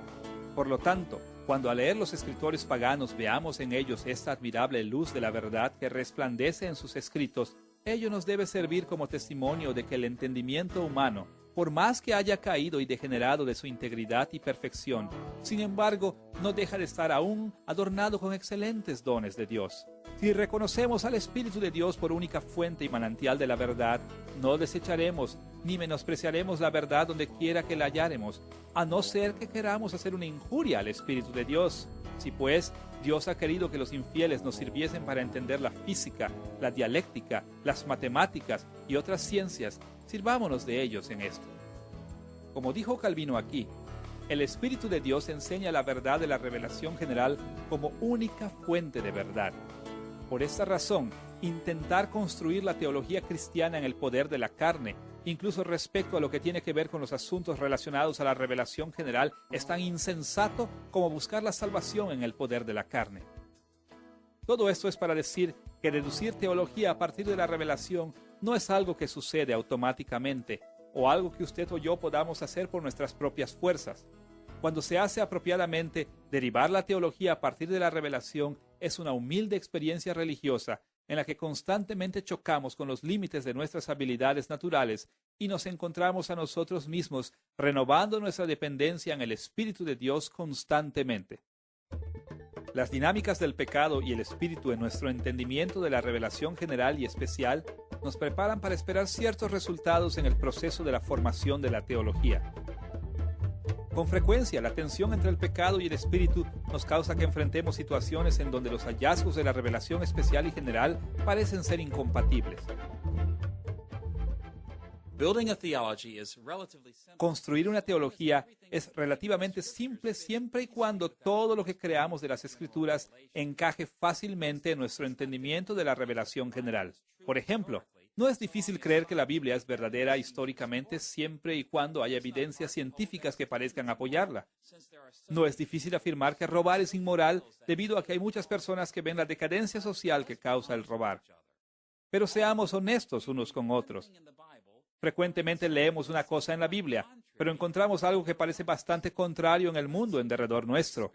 Por lo tanto, cuando al leer los escritores paganos veamos en ellos esta admirable luz de la verdad que resplandece en sus escritos, ello nos debe servir como testimonio de que el entendimiento humano, por más que haya caído y degenerado de su integridad y perfección, sin embargo, no deja de estar aún adornado con excelentes dones de Dios. Si reconocemos al Espíritu de Dios por única fuente y manantial de la verdad, no desecharemos ni menospreciaremos la verdad donde quiera que la halláremos, a no ser que queramos hacer una injuria al Espíritu de Dios. Si pues Dios ha querido que los infieles nos sirviesen para entender la física, la dialéctica, las matemáticas y otras ciencias, sirvámonos de ellos en esto. Como dijo Calvino aquí, el Espíritu de Dios enseña la verdad de la revelación general como única fuente de verdad. Por esta razón, intentar construir la teología cristiana en el poder de la carne, incluso respecto a lo que tiene que ver con los asuntos relacionados a la revelación general, es tan insensato como buscar la salvación en el poder de la carne. Todo esto es para decir que deducir teología a partir de la revelación no es algo que sucede automáticamente o algo que usted o yo podamos hacer por nuestras propias fuerzas. Cuando se hace apropiadamente, derivar la teología a partir de la revelación es una humilde experiencia religiosa en la que constantemente chocamos con los límites de nuestras habilidades naturales y nos encontramos a nosotros mismos renovando nuestra dependencia en el Espíritu de Dios constantemente. Las dinámicas del pecado y el Espíritu en nuestro entendimiento de la revelación general y especial nos preparan para esperar ciertos resultados en el proceso de la formación de la teología. Con frecuencia, la tensión entre el pecado y el Espíritu nos causa que enfrentemos situaciones en donde los hallazgos de la revelación especial y general parecen ser incompatibles. Construir una teología es relativamente simple siempre y cuando todo lo que creamos de las Escrituras encaje fácilmente en nuestro entendimiento de la revelación general. Por ejemplo, no es difícil creer que la Biblia es verdadera históricamente siempre y cuando haya evidencias científicas que parezcan apoyarla. No es difícil afirmar que robar es inmoral debido a que hay muchas personas que ven la decadencia social que causa el robar. Pero seamos honestos unos con otros. Frecuentemente leemos una cosa en la Biblia, pero encontramos algo que parece bastante contrario en el mundo en derredor nuestro.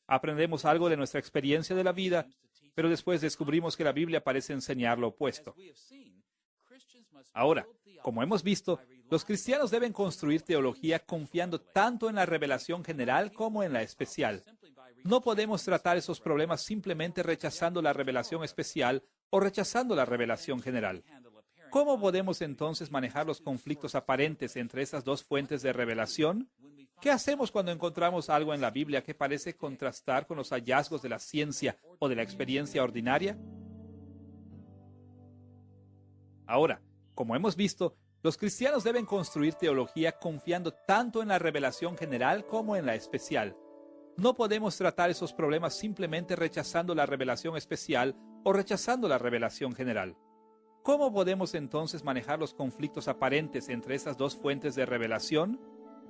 Aprendemos algo de nuestra experiencia de la vida, pero después descubrimos que la Biblia parece enseñar lo opuesto. Ahora, como hemos visto, los cristianos deben construir teología confiando tanto en la revelación general como en la especial. No podemos tratar esos problemas simplemente rechazando la revelación especial o rechazando la revelación general. ¿Cómo podemos entonces manejar los conflictos aparentes entre esas dos fuentes de revelación? ¿Qué hacemos cuando encontramos algo en la Biblia que parece contrastar con los hallazgos de la ciencia o de la experiencia ordinaria? Ahora, como hemos visto, los cristianos deben construir teología confiando tanto en la revelación general como en la especial. No podemos tratar esos problemas simplemente rechazando la revelación especial o rechazando la revelación general. ¿Cómo podemos entonces manejar los conflictos aparentes entre esas dos fuentes de revelación?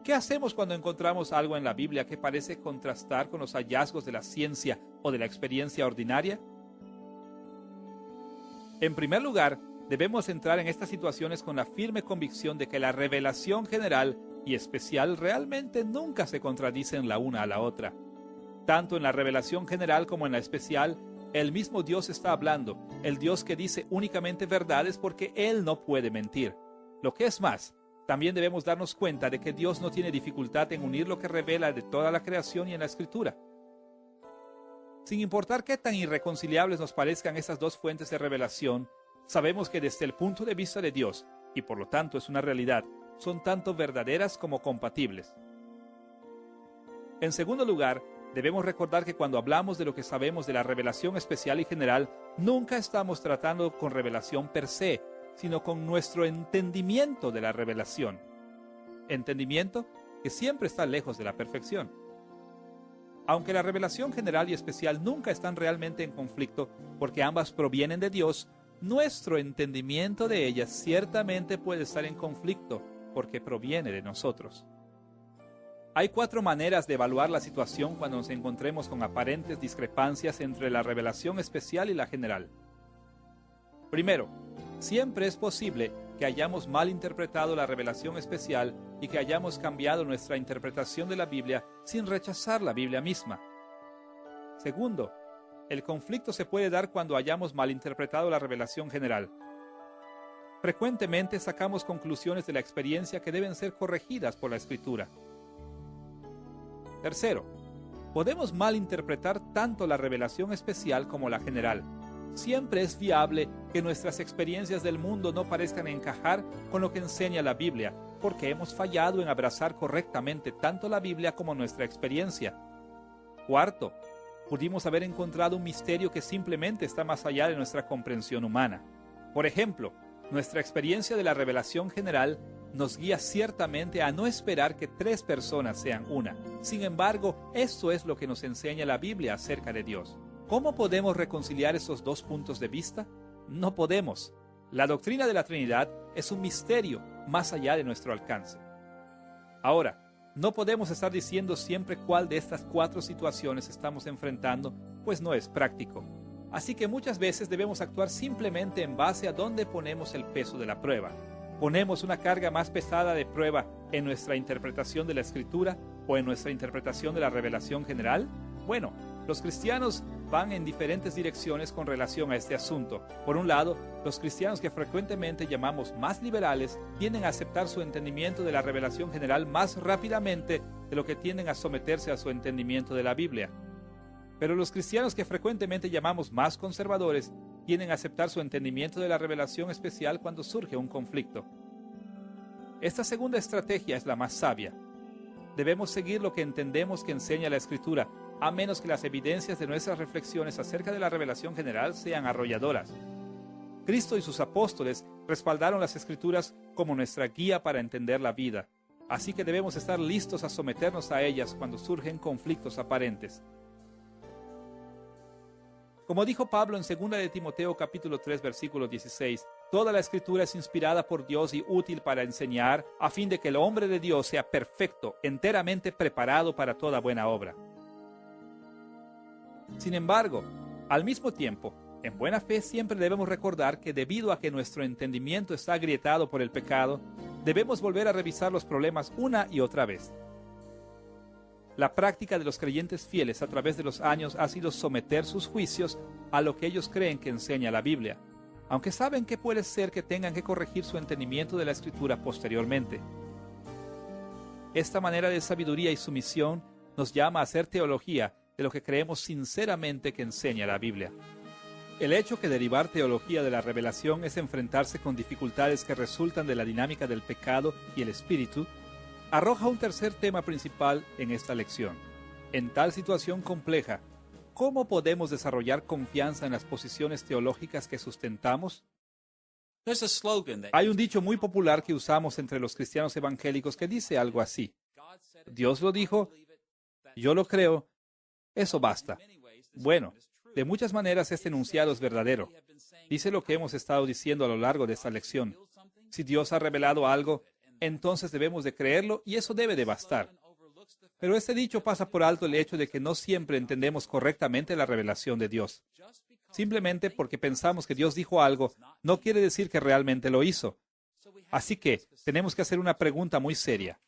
¿Qué hacemos cuando encontramos algo en la Biblia que parece contrastar con los hallazgos de la ciencia o de la experiencia ordinaria? En primer lugar, debemos entrar en estas situaciones con la firme convicción de que la revelación general y especial realmente nunca se contradicen la una a la otra. Tanto en la revelación general como en la especial, el mismo Dios está hablando, el Dios que dice únicamente verdades porque Él no puede mentir. Lo que es más, también debemos darnos cuenta de que Dios no tiene dificultad en unir lo que revela de toda la creación y en la Escritura. Sin importar qué tan irreconciliables nos parezcan estas dos fuentes de revelación, sabemos que desde el punto de vista de Dios, y por lo tanto es una realidad, son tanto verdaderas como compatibles. En segundo lugar, debemos recordar que cuando hablamos de lo que sabemos de la revelación especial y general, nunca estamos tratando con revelación per se, sino con nuestro entendimiento de la revelación. Entendimiento que siempre está lejos de la perfección. Aunque la revelación general y especial nunca están realmente en conflicto porque ambas provienen de Dios, nuestro entendimiento de ellas ciertamente puede estar en conflicto porque proviene de nosotros. Hay 4 maneras de evaluar la situación cuando nos encontremos con aparentes discrepancias entre la revelación especial y la general. Primero, siempre es posible que hayamos mal interpretado la revelación especial y que hayamos cambiado nuestra interpretación de la Biblia sin rechazar la Biblia misma. Segundo, el conflicto se puede dar cuando hayamos malinterpretado la revelación general. Frecuentemente sacamos conclusiones de la experiencia que deben ser corregidas por la Escritura. Tercero, podemos malinterpretar tanto la revelación especial como la general. Siempre es viable que nuestras experiencias del mundo no parezcan encajar con lo que enseña la Biblia, porque hemos fallado en abrazar correctamente tanto la Biblia como nuestra experiencia. Cuarto, pudimos haber encontrado un misterio que simplemente está más allá de nuestra comprensión humana. Por ejemplo, nuestra experiencia de la revelación general nos guía ciertamente a no esperar que 3 personas sean una. Sin embargo, esto es lo que nos enseña la Biblia acerca de Dios. ¿Cómo podemos reconciliar esos dos puntos de vista? No podemos. La doctrina de la Trinidad es un misterio más allá de nuestro alcance. Ahora, no podemos estar diciendo siempre cuál de estas 4 situaciones estamos enfrentando, pues no es práctico. Así que muchas veces debemos actuar simplemente en base a dónde ponemos el peso de la prueba. ¿Ponemos una carga más pesada de prueba en nuestra interpretación de la Escritura o en nuestra interpretación de la revelación general? Bueno, los cristianos van en diferentes direcciones con relación a este asunto. Por un lado, los cristianos que frecuentemente llamamos más liberales tienden a aceptar su entendimiento de la revelación general más rápidamente de lo que tienden a someterse a su entendimiento de la Biblia. Pero los cristianos que frecuentemente llamamos más conservadores tienden a aceptar su entendimiento de la revelación especial cuando surge un conflicto. Esta segunda estrategia es la más sabia. Debemos seguir lo que entendemos que enseña la Escritura, a menos que las evidencias de nuestras reflexiones acerca de la revelación general sean arrolladoras. Cristo y sus apóstoles respaldaron las Escrituras como nuestra guía para entender la vida, así que debemos estar listos a someternos a ellas cuando surgen conflictos aparentes. Como dijo Pablo en 2 de Timoteo capítulo 3 versículo 16, toda la Escritura es inspirada por Dios y útil para enseñar, a fin de que el hombre de Dios sea perfecto, enteramente preparado para toda buena obra. Sin embargo, al mismo tiempo, en buena fe siempre debemos recordar que debido a que nuestro entendimiento está agrietado por el pecado, debemos volver a revisar los problemas una y otra vez. La práctica de los creyentes fieles a través de los años ha sido someter sus juicios a lo que ellos creen que enseña la Biblia, aunque saben que puede ser que tengan que corregir su entendimiento de la Escritura posteriormente. Esta manera de sabiduría y sumisión nos llama a hacer teología de lo que creemos sinceramente que enseña la Biblia. El hecho que derivar teología de la revelación es enfrentarse con dificultades que resultan de la dinámica del pecado y el espíritu, arroja un tercer tema principal en esta lección. En tal situación compleja, ¿cómo podemos desarrollar confianza en las posiciones teológicas que sustentamos? Hay un dicho muy popular que usamos entre los cristianos evangélicos que dice algo así: Dios lo dijo, yo lo creo, eso basta. Bueno, de muchas maneras este enunciado es verdadero. Dice lo que hemos estado diciendo a lo largo de esta lección. Si Dios ha revelado algo, entonces debemos de creerlo y eso debe de bastar. Pero este dicho pasa por alto el hecho de que no siempre entendemos correctamente la revelación de Dios. Simplemente porque pensamos que Dios dijo algo, no quiere decir que realmente lo hizo. Así que tenemos que hacer una pregunta muy seria.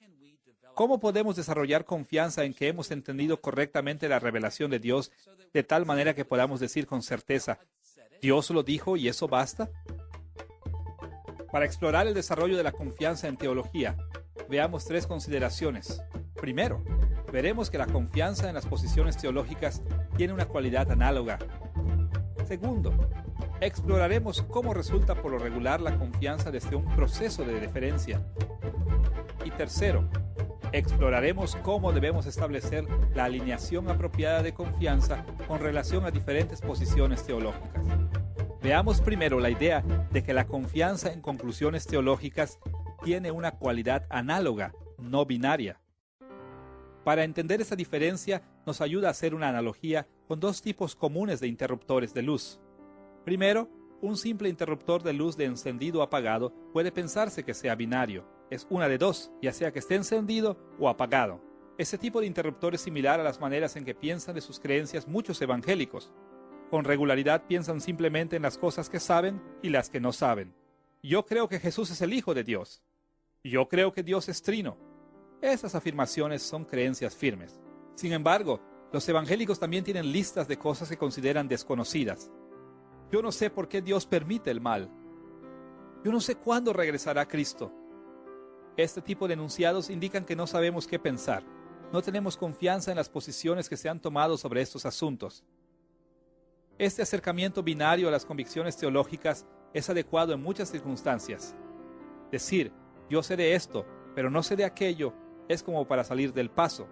¿Cómo podemos desarrollar confianza en que hemos entendido correctamente la revelación de Dios de tal manera que podamos decir con certeza, ¿Dios lo dijo y eso basta? Para explorar el desarrollo de la confianza en teología, veamos 3 consideraciones. Primero, veremos que la confianza en las posiciones teológicas tiene una cualidad análoga. Segundo, exploraremos cómo resulta por lo regular la confianza desde un proceso de deferencia. Y tercero, exploraremos cómo debemos establecer la alineación apropiada de confianza con relación a diferentes posiciones teológicas. Veamos primero la idea de que la confianza en conclusiones teológicas tiene una cualidad análoga, no binaria. Para entender esa diferencia, nos ayuda a hacer una analogía con 2 tipos comunes de interruptores de luz. Primero, un simple interruptor de luz de encendido o apagado puede pensarse que sea binario. Es una de 2, ya sea que esté encendido o apagado. Ese tipo de interruptor es similar a las maneras en que piensan de sus creencias muchos evangélicos. Con regularidad piensan simplemente en las cosas que saben y las que no saben. Yo creo que Jesús es el Hijo de Dios. Yo creo que Dios es trino. Esas afirmaciones son creencias firmes. Sin embargo, los evangélicos también tienen listas de cosas que consideran desconocidas. Yo no sé por qué Dios permite el mal. Yo no sé cuándo regresará Cristo. Este tipo de enunciados indican que no sabemos qué pensar. No tenemos confianza en las posiciones que se han tomado sobre estos asuntos. Este acercamiento binario a las convicciones teológicas es adecuado en muchas circunstancias. Decir, yo sé de esto, pero no sé de aquello, es como para salir del paso.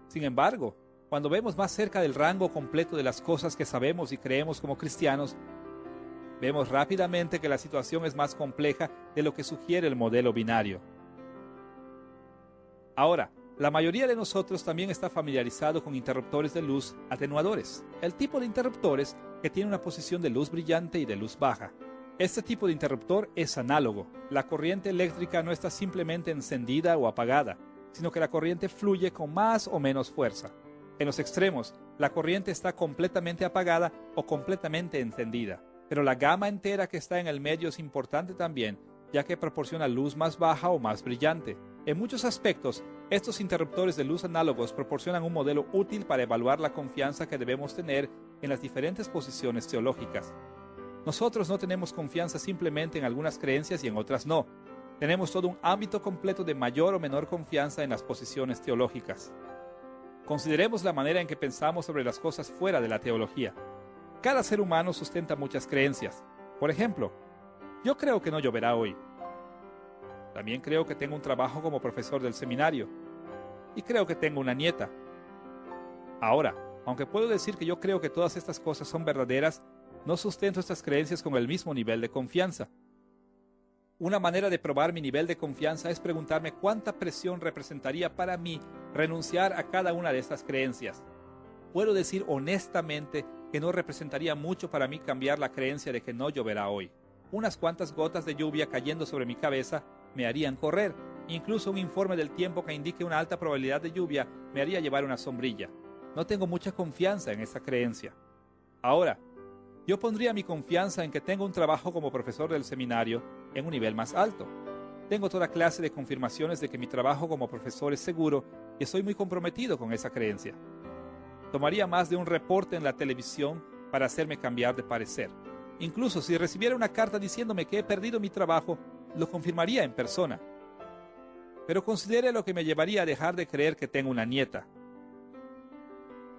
Sin embargo, cuando vemos más cerca del rango completo de las cosas que sabemos y creemos como cristianos, vemos rápidamente que la situación es más compleja de lo que sugiere el modelo binario. Ahora, la mayoría de nosotros también está familiarizado con interruptores de luz atenuadores, el tipo de interruptores que tiene una posición de luz brillante y de luz baja. Este tipo de interruptor es análogo. La corriente eléctrica no está simplemente encendida o apagada, sino que la corriente fluye con más o menos fuerza. En los extremos, la corriente está completamente apagada o completamente encendida, pero la gama entera que está en el medio es importante también, ya que proporciona luz más baja o más brillante. En muchos aspectos, estos interruptores de luz análogos proporcionan un modelo útil para evaluar la confianza que debemos tener en las diferentes posiciones teológicas. Nosotros no tenemos confianza simplemente en algunas creencias y en otras no. Tenemos todo un ámbito completo de mayor o menor confianza en las posiciones teológicas. Consideremos la manera en que pensamos sobre las cosas fuera de la teología. Cada ser humano sustenta muchas creencias. Por ejemplo, yo creo que no lloverá hoy. También creo que tengo un trabajo como profesor del seminario. Y creo que tengo una nieta. Ahora, aunque puedo decir que yo creo que todas estas cosas son verdaderas, no sustento estas creencias con el mismo nivel de confianza. Una manera de probar mi nivel de confianza es preguntarme cuánta presión representaría para mí renunciar a cada una de estas creencias. Puedo decir honestamente que no representaría mucho para mí cambiar la creencia de que no lloverá hoy. Unas cuantas gotas de lluvia cayendo sobre mi cabeza me harían correr. Incluso un informe del tiempo que indique una alta probabilidad de lluvia me haría llevar una sombrilla. No tengo mucha confianza en esa creencia. Ahora, yo pondría mi confianza en que tengo un trabajo como profesor del seminario en un nivel más alto. Tengo toda clase de confirmaciones de que mi trabajo como profesor es seguro y estoy muy comprometido con esa creencia. Tomaría más de un reporte en la televisión para hacerme cambiar de parecer. Incluso si recibiera una carta diciéndome que he perdido mi trabajo, lo confirmaría en persona. Pero considere lo que me llevaría a dejar de creer que tengo una nieta.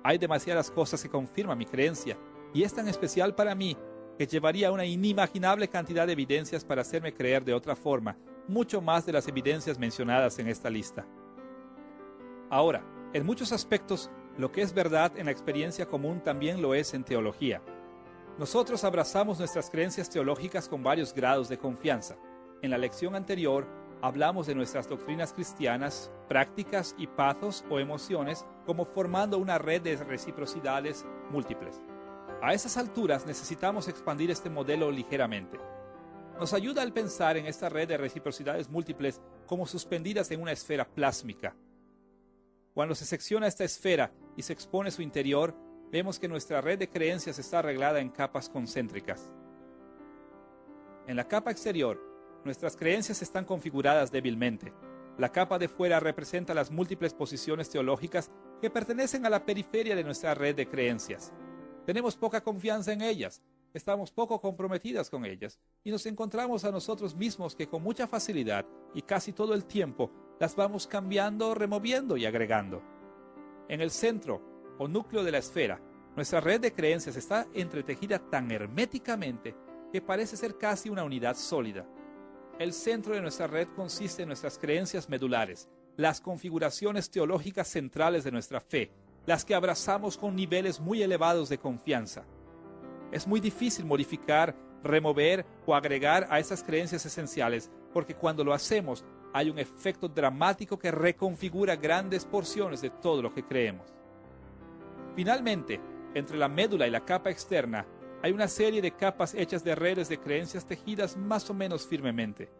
Hay demasiadas cosas que confirman mi creencia, y es tan especial para mí que llevaría una inimaginable cantidad de evidencias para hacerme creer de otra forma mucho más de las evidencias mencionadas en esta lista. Ahora, en muchos aspectos, lo que es verdad en la experiencia común también lo es en teología. Nosotros abrazamos nuestras creencias teológicas con varios grados de confianza. En la lección anterior, hablamos de nuestras doctrinas cristianas, prácticas y pathos o emociones como formando una red de reciprocidades múltiples. A esas alturas necesitamos expandir este modelo ligeramente. Nos ayuda al pensar en esta red de reciprocidades múltiples como suspendidas en una esfera plásmica. Cuando se secciona esta esfera y se expone su interior, vemos que nuestra red de creencias está arreglada en capas concéntricas. En la capa exterior, nuestras creencias están configuradas débilmente. La capa de fuera representa las múltiples posiciones teológicas que pertenecen a la periferia de nuestra red de creencias. Tenemos poca confianza en ellas, estamos poco comprometidas con ellas y nos encontramos a nosotros mismos que con mucha facilidad y casi todo el tiempo las vamos cambiando, removiendo y agregando. En el centro o núcleo de la esfera, nuestra red de creencias está entretejida tan herméticamente que parece ser casi una unidad sólida. El centro de nuestra red consiste en nuestras creencias medulares, las configuraciones teológicas centrales de nuestra fe, las que abrazamos con niveles muy elevados de confianza. Es muy difícil modificar, remover o agregar a esas creencias esenciales, porque cuando lo hacemos hay un efecto dramático que reconfigura grandes porciones de todo lo que creemos. Finalmente, entre la médula y la capa externa, hay una serie de capas hechas de redes de creencias tejidas más o menos firmemente.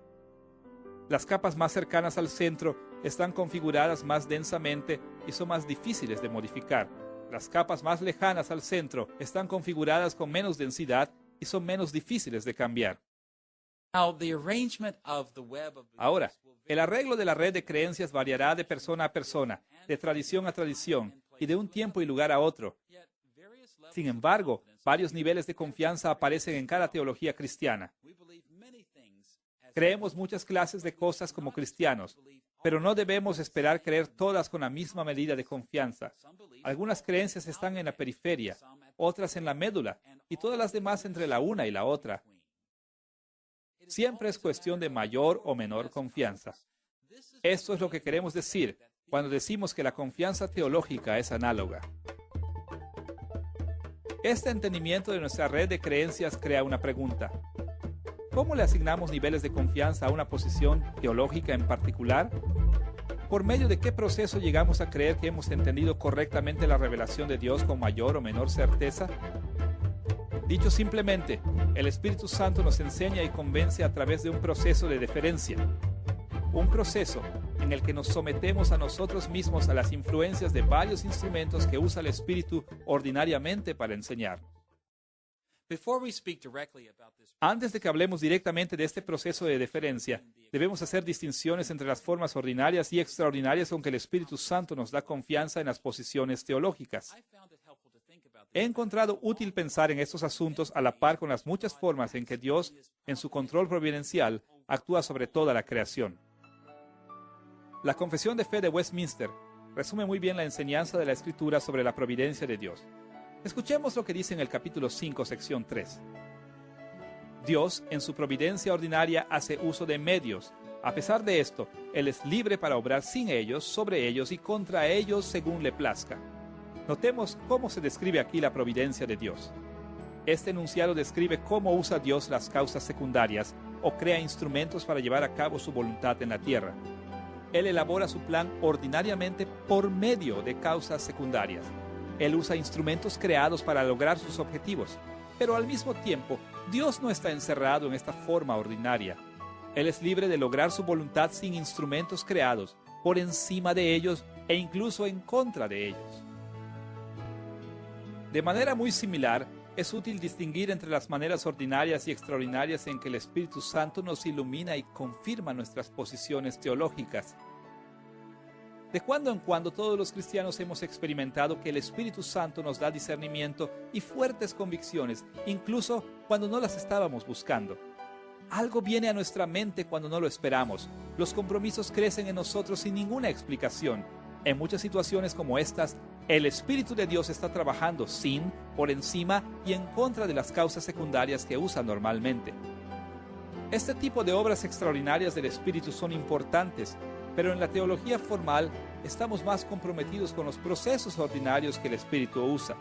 Las capas más cercanas al centro están configuradas más densamente y son más difíciles de modificar. Las capas más lejanas al centro están configuradas con menos densidad y son menos difíciles de cambiar. Ahora, el arreglo de la red de creencias variará de persona a persona, de tradición a tradición y de un tiempo y lugar a otro. Sin embargo, varios niveles de confianza aparecen en cada teología cristiana. Creemos muchas clases de cosas como cristianos, pero no debemos esperar creer todas con la misma medida de confianza. Algunas creencias están en la periferia, otras en la médula, y todas las demás entre la una y la otra. Siempre es cuestión de mayor o menor confianza. Esto es lo que queremos decir cuando decimos que la confianza teológica es análoga. Este entendimiento de nuestra red de creencias crea una pregunta. ¿Cómo le asignamos niveles de confianza a una posición teológica en particular? ¿Por medio de qué proceso llegamos a creer que hemos entendido correctamente la revelación de Dios con mayor o menor certeza? Dicho simplemente, el Espíritu Santo nos enseña y convence a través de un proceso de deferencia. Un proceso en el que nos sometemos a nosotros mismos a las influencias de varios instrumentos que usa el Espíritu ordinariamente para enseñarnos. Antes de que hablemos directamente de este proceso de deferencia, debemos hacer distinciones entre las formas ordinarias y extraordinarias con que el Espíritu Santo nos da confianza en las posiciones teológicas. He encontrado útil pensar en estos asuntos a la par con las muchas formas en que Dios, en su control providencial, actúa sobre toda la creación. La Confesión de Fe de Westminster resume muy bien la enseñanza de la Escritura sobre la providencia de Dios. Escuchemos lo que dice en el capítulo 5, sección 3. Dios, en su providencia ordinaria, hace uso de medios. A pesar de esto, Él es libre para obrar sin ellos, sobre ellos y contra ellos según le plazca. Notemos cómo se describe aquí la providencia de Dios. Este enunciado describe cómo usa Dios las causas secundarias o crea instrumentos para llevar a cabo su voluntad en la tierra. Él elabora su plan ordinariamente por medio de causas secundarias. Él usa instrumentos creados para lograr sus objetivos, pero al mismo tiempo, Dios no está encerrado en esta forma ordinaria. Él es libre de lograr su voluntad sin instrumentos creados, por encima de ellos e incluso en contra de ellos. De manera muy similar, es útil distinguir entre las maneras ordinarias y extraordinarias en que el Espíritu Santo nos ilumina y confirma nuestras posiciones teológicas. De cuando en cuando todos los cristianos hemos experimentado que el Espíritu Santo nos da discernimiento y fuertes convicciones, incluso cuando no las estábamos buscando. Algo viene a nuestra mente cuando no lo esperamos. Los compromisos crecen en nosotros sin ninguna explicación. En muchas situaciones como estas, el Espíritu de Dios está trabajando sin, por encima y en contra de las causas secundarias que usa normalmente. Este tipo de obras extraordinarias del Espíritu son importantes, pero en la teología formal estamos más comprometidos con los procesos ordinarios que el Espíritu usa.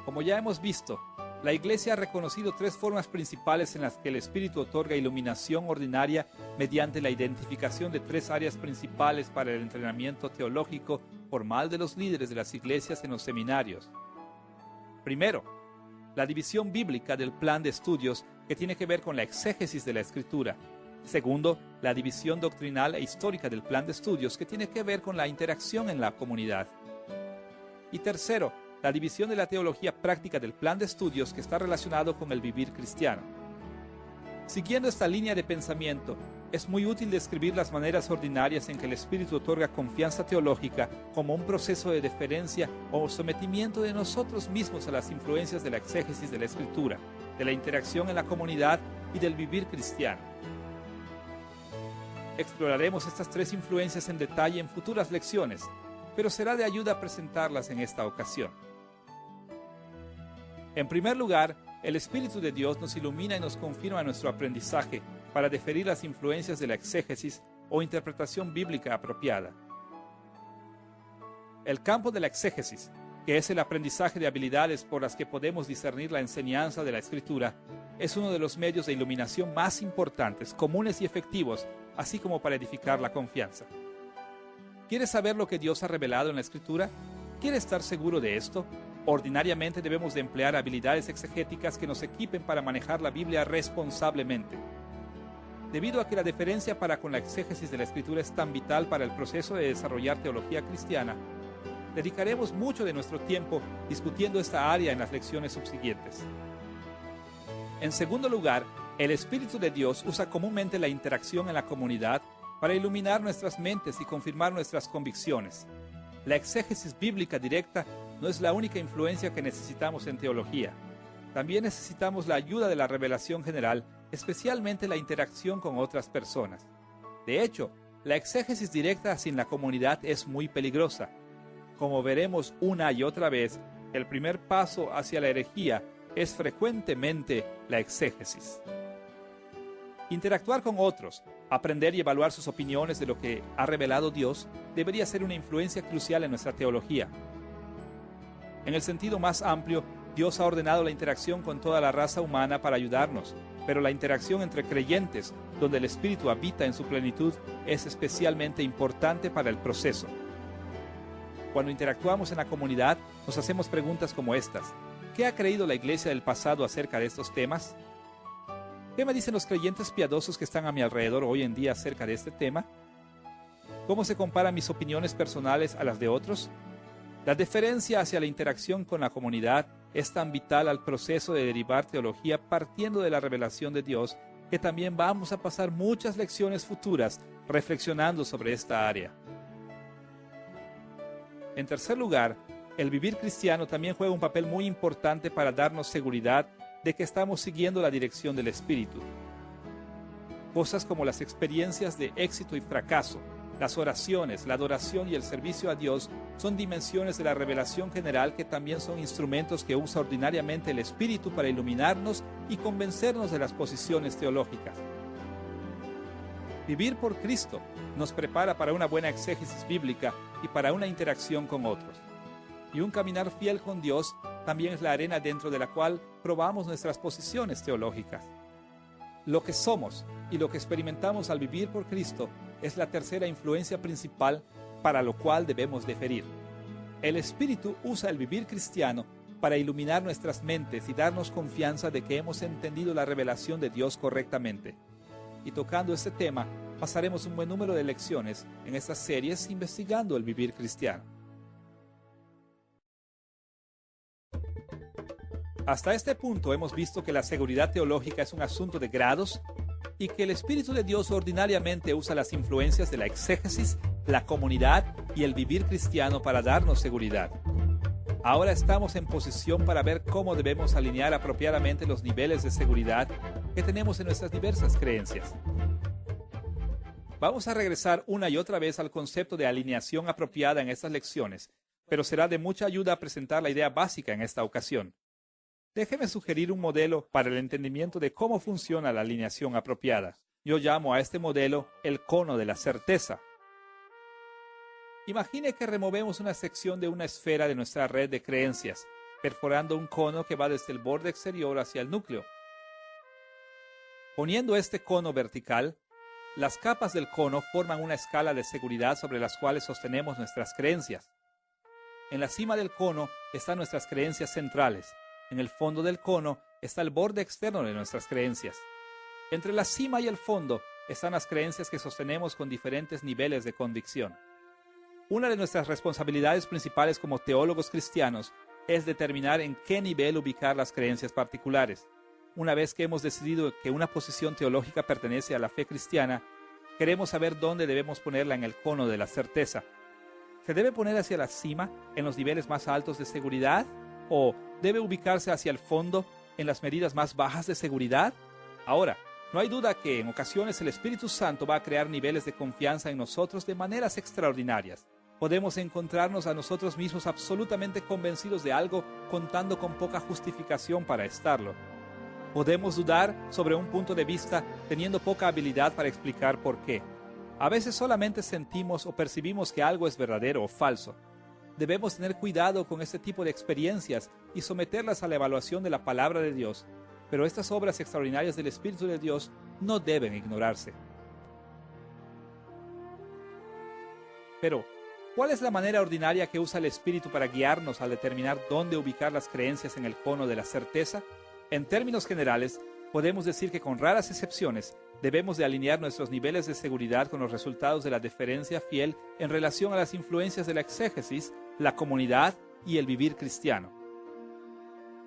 Como ya hemos visto, la Iglesia ha reconocido tres formas principales en las que el Espíritu otorga iluminación ordinaria mediante la identificación de tres áreas principales para el entrenamiento teológico formal de los líderes de las iglesias en los seminarios. Primero, la división bíblica del plan de estudios que tiene que ver con la exégesis de la Escritura. Segundo, la división doctrinal e histórica del plan de estudios que tiene que ver con la interacción en la comunidad. Y tercero, la división de la teología práctica del plan de estudios que está relacionado con el vivir cristiano. Siguiendo esta línea de pensamiento, es muy útil describir las maneras ordinarias en que el Espíritu otorga confianza teológica como un proceso de deferencia o sometimiento de nosotros mismos a las influencias de la exégesis de la Escritura, de la interacción en la comunidad y del vivir cristiano. Exploraremos estas tres influencias en detalle en futuras lecciones, pero será de ayuda presentarlas en esta ocasión. En primer lugar, el Espíritu de Dios nos ilumina y nos confirma nuestro aprendizaje para deferir las influencias de la exégesis o interpretación bíblica apropiada. El campo de la exégesis, que es el aprendizaje de habilidades por las que podemos discernir la enseñanza de la Escritura, es uno de los medios de iluminación más importantes, comunes y efectivos, así como para edificar la confianza. ¿Quieres saber lo que Dios ha revelado en la Escritura? ¿Quieres estar seguro de esto? Ordinariamente debemos de emplear habilidades exegéticas que nos equipen para manejar la Biblia responsablemente. Debido a que la deferencia para con la exégesis de la Escritura es tan vital para el proceso de desarrollar teología cristiana, dedicaremos mucho de nuestro tiempo discutiendo esta área en las lecciones subsiguientes. En segundo lugar, el Espíritu de Dios usa comúnmente la interacción en la comunidad para iluminar nuestras mentes y confirmar nuestras convicciones. La exégesis bíblica directa no es la única influencia que necesitamos en teología. También necesitamos la ayuda de la revelación general, especialmente la interacción con otras personas. De hecho, la exégesis directa sin la comunidad es muy peligrosa. Como veremos una y otra vez, el primer paso hacia la herejía es frecuentemente la exégesis. Interactuar con otros, aprender y evaluar sus opiniones de lo que ha revelado Dios, debería ser una influencia crucial en nuestra teología. En el sentido más amplio, Dios ha ordenado la interacción con toda la raza humana para ayudarnos, pero la interacción entre creyentes, donde el Espíritu habita en su plenitud, es especialmente importante para el proceso. Cuando interactuamos en la comunidad, nos hacemos preguntas como estas. ¿Qué ha creído la iglesia del pasado acerca de estos temas? ¿Qué me dicen los creyentes piadosos que están a mi alrededor hoy en día acerca de este tema? ¿Cómo se comparan mis opiniones personales a las de otros? La deferencia hacia la interacción con la comunidad es tan vital al proceso de derivar teología partiendo de la revelación de Dios que también vamos a pasar muchas lecciones futuras reflexionando sobre esta área. En tercer lugar, el vivir cristiano también juega un papel muy importante para darnos seguridad de que estamos siguiendo la dirección del Espíritu. Cosas como las experiencias de éxito y fracaso, las oraciones, la adoración y el servicio a Dios son dimensiones de la revelación general que también son instrumentos que usa ordinariamente el Espíritu para iluminarnos y convencernos de las posiciones teológicas. Vivir por Cristo nos prepara para una buena exégesis bíblica y para una interacción con otros. Y un caminar fiel con Dios también es la arena dentro de la cual probamos nuestras posiciones teológicas. Lo que somos y lo que experimentamos al vivir por Cristo es la tercera influencia principal para lo cual debemos deferir. El Espíritu usa el vivir cristiano para iluminar nuestras mentes y darnos confianza de que hemos entendido la revelación de Dios correctamente. Y tocando este tema, pasaremos un buen número de lecciones en estas series investigando el vivir cristiano. Hasta este punto hemos visto que la seguridad teológica es un asunto de grados y que el Espíritu de Dios ordinariamente usa las influencias de la exégesis, la comunidad y el vivir cristiano para darnos seguridad. Ahora estamos en posición para ver cómo debemos alinear apropiadamente los niveles de seguridad que tenemos en nuestras diversas creencias. Vamos a regresar una y otra vez al concepto de alineación apropiada en estas lecciones, pero será de mucha ayuda presentar la idea básica en esta ocasión. Déjeme sugerir un modelo para el entendimiento de cómo funciona la alineación apropiada. Yo llamo a este modelo el cono de la certeza. Imagine que removemos una sección de una esfera de nuestra red de creencias, perforando un cono que va desde el borde exterior hacia el núcleo. Poniendo este cono vertical, las capas del cono forman una escala de seguridad sobre las cuales sostenemos nuestras creencias. En la cima del cono están nuestras creencias centrales. En el fondo del cono está el borde externo de nuestras creencias. Entre la cima y el fondo están las creencias que sostenemos con diferentes niveles de convicción. Una de nuestras responsabilidades principales como teólogos cristianos es determinar en qué nivel ubicar las creencias particulares. Una vez que hemos decidido que una posición teológica pertenece a la fe cristiana, queremos saber dónde debemos ponerla en el cono de la certeza. ¿Se debe poner hacia la cima, en los niveles más altos de seguridad? ¿O debe ubicarse hacia el fondo, en las medidas más bajas de seguridad? Ahora, no hay duda que en ocasiones el Espíritu Santo va a crear niveles de confianza en nosotros de maneras extraordinarias. Podemos encontrarnos a nosotros mismos absolutamente convencidos de algo contando con poca justificación para estarlo. Podemos dudar sobre un punto de vista teniendo poca habilidad para explicar por qué. A veces solamente sentimos o percibimos que algo es verdadero o falso. Debemos tener cuidado con este tipo de experiencias y someterlas a la evaluación de la palabra de Dios, pero estas obras extraordinarias del Espíritu de Dios no deben ignorarse. Pero, ¿cuál es la manera ordinaria que usa el Espíritu para guiarnos al determinar dónde ubicar las creencias en el cono de la certeza? En términos generales, podemos decir que con raras excepciones, debemos de alinear nuestros niveles de seguridad con los resultados de la deferencia fiel en relación a las influencias de la exégesis, la comunidad y el vivir cristiano.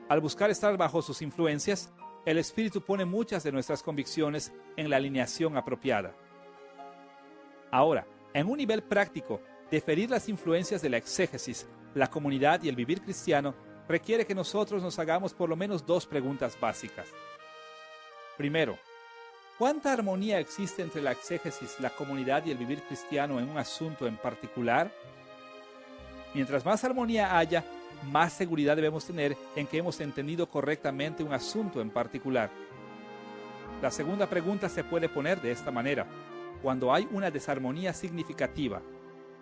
Al buscar estar bajo sus influencias, el Espíritu pone muchas de nuestras convicciones en la alineación apropiada. Ahora, en un nivel práctico, deferir las influencias de la exégesis, la comunidad y el vivir cristiano requiere que nosotros nos hagamos por lo menos dos preguntas básicas. Primero, ¿cuánta armonía existe entre la exégesis, la comunidad y el vivir cristiano en un asunto en particular? Mientras más armonía haya, más seguridad debemos tener en que hemos entendido correctamente un asunto en particular. La segunda pregunta se puede poner de esta manera. Cuando hay una desarmonía significativa,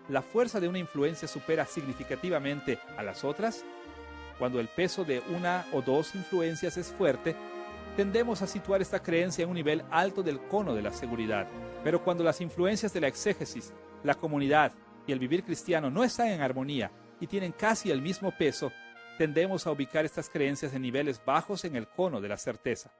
¿la fuerza de una influencia supera significativamente a las otras? Cuando el peso de una o dos influencias es fuerte, tendemos a situar esta creencia en un nivel alto del cono de la seguridad. Pero cuando las influencias de la exégesis, la comunidad y el vivir cristiano no están en armonía y tienen casi el mismo peso, tendemos a ubicar estas creencias en niveles bajos en el cono de la certeza.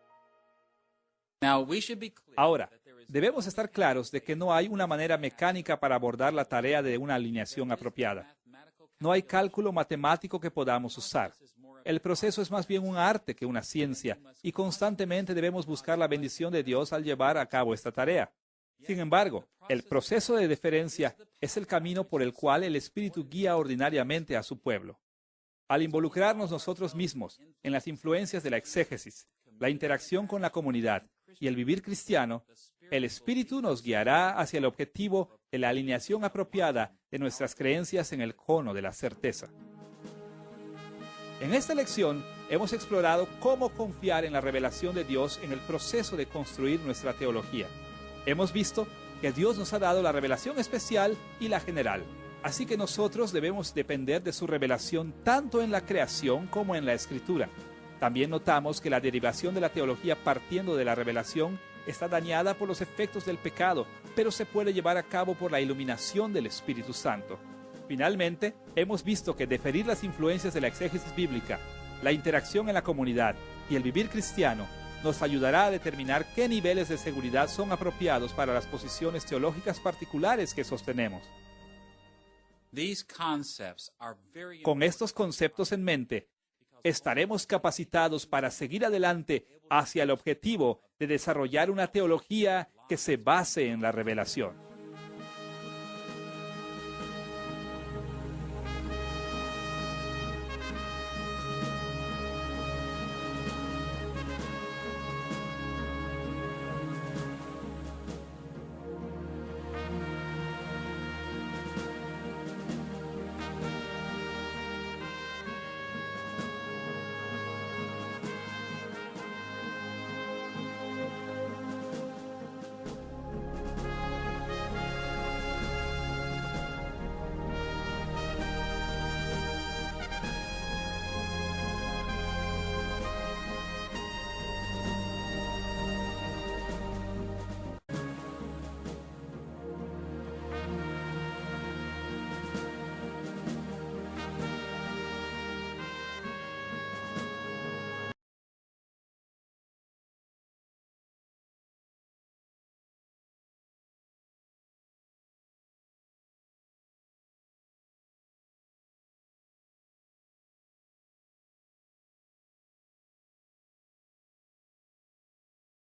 Ahora, debemos estar claros de que no hay una manera mecánica para abordar la tarea de una alineación apropiada. No hay cálculo matemático que podamos usar. El proceso es más bien un arte que una ciencia, y constantemente debemos buscar la bendición de Dios al llevar a cabo esta tarea. Sin embargo, el proceso de deferencia es el camino por el cual el Espíritu guía ordinariamente a su pueblo. Al involucrarnos nosotros mismos en las influencias de la exégesis, la interacción con la comunidad y el vivir cristiano, el Espíritu nos guiará hacia el objetivo de la alineación apropiada de nuestras creencias en el cono de la certeza. En esta lección hemos explorado cómo confiar en la revelación de Dios en el proceso de construir nuestra teología. Hemos visto que Dios nos ha dado la revelación especial y la general, así que nosotros debemos depender de su revelación tanto en la creación como en la Escritura. También notamos que la derivación de la teología partiendo de la revelación está dañada por los efectos del pecado, pero se puede llevar a cabo por la iluminación del Espíritu Santo. Finalmente, hemos visto que deferir las influencias de la exégesis bíblica, la interacción en la comunidad y el vivir cristiano nos ayudará a determinar qué niveles de seguridad son apropiados para las posiciones teológicas particulares que sostenemos. Con estos conceptos en mente, estaremos capacitados para seguir adelante hacia el objetivo de desarrollar una teología que se base en la revelación.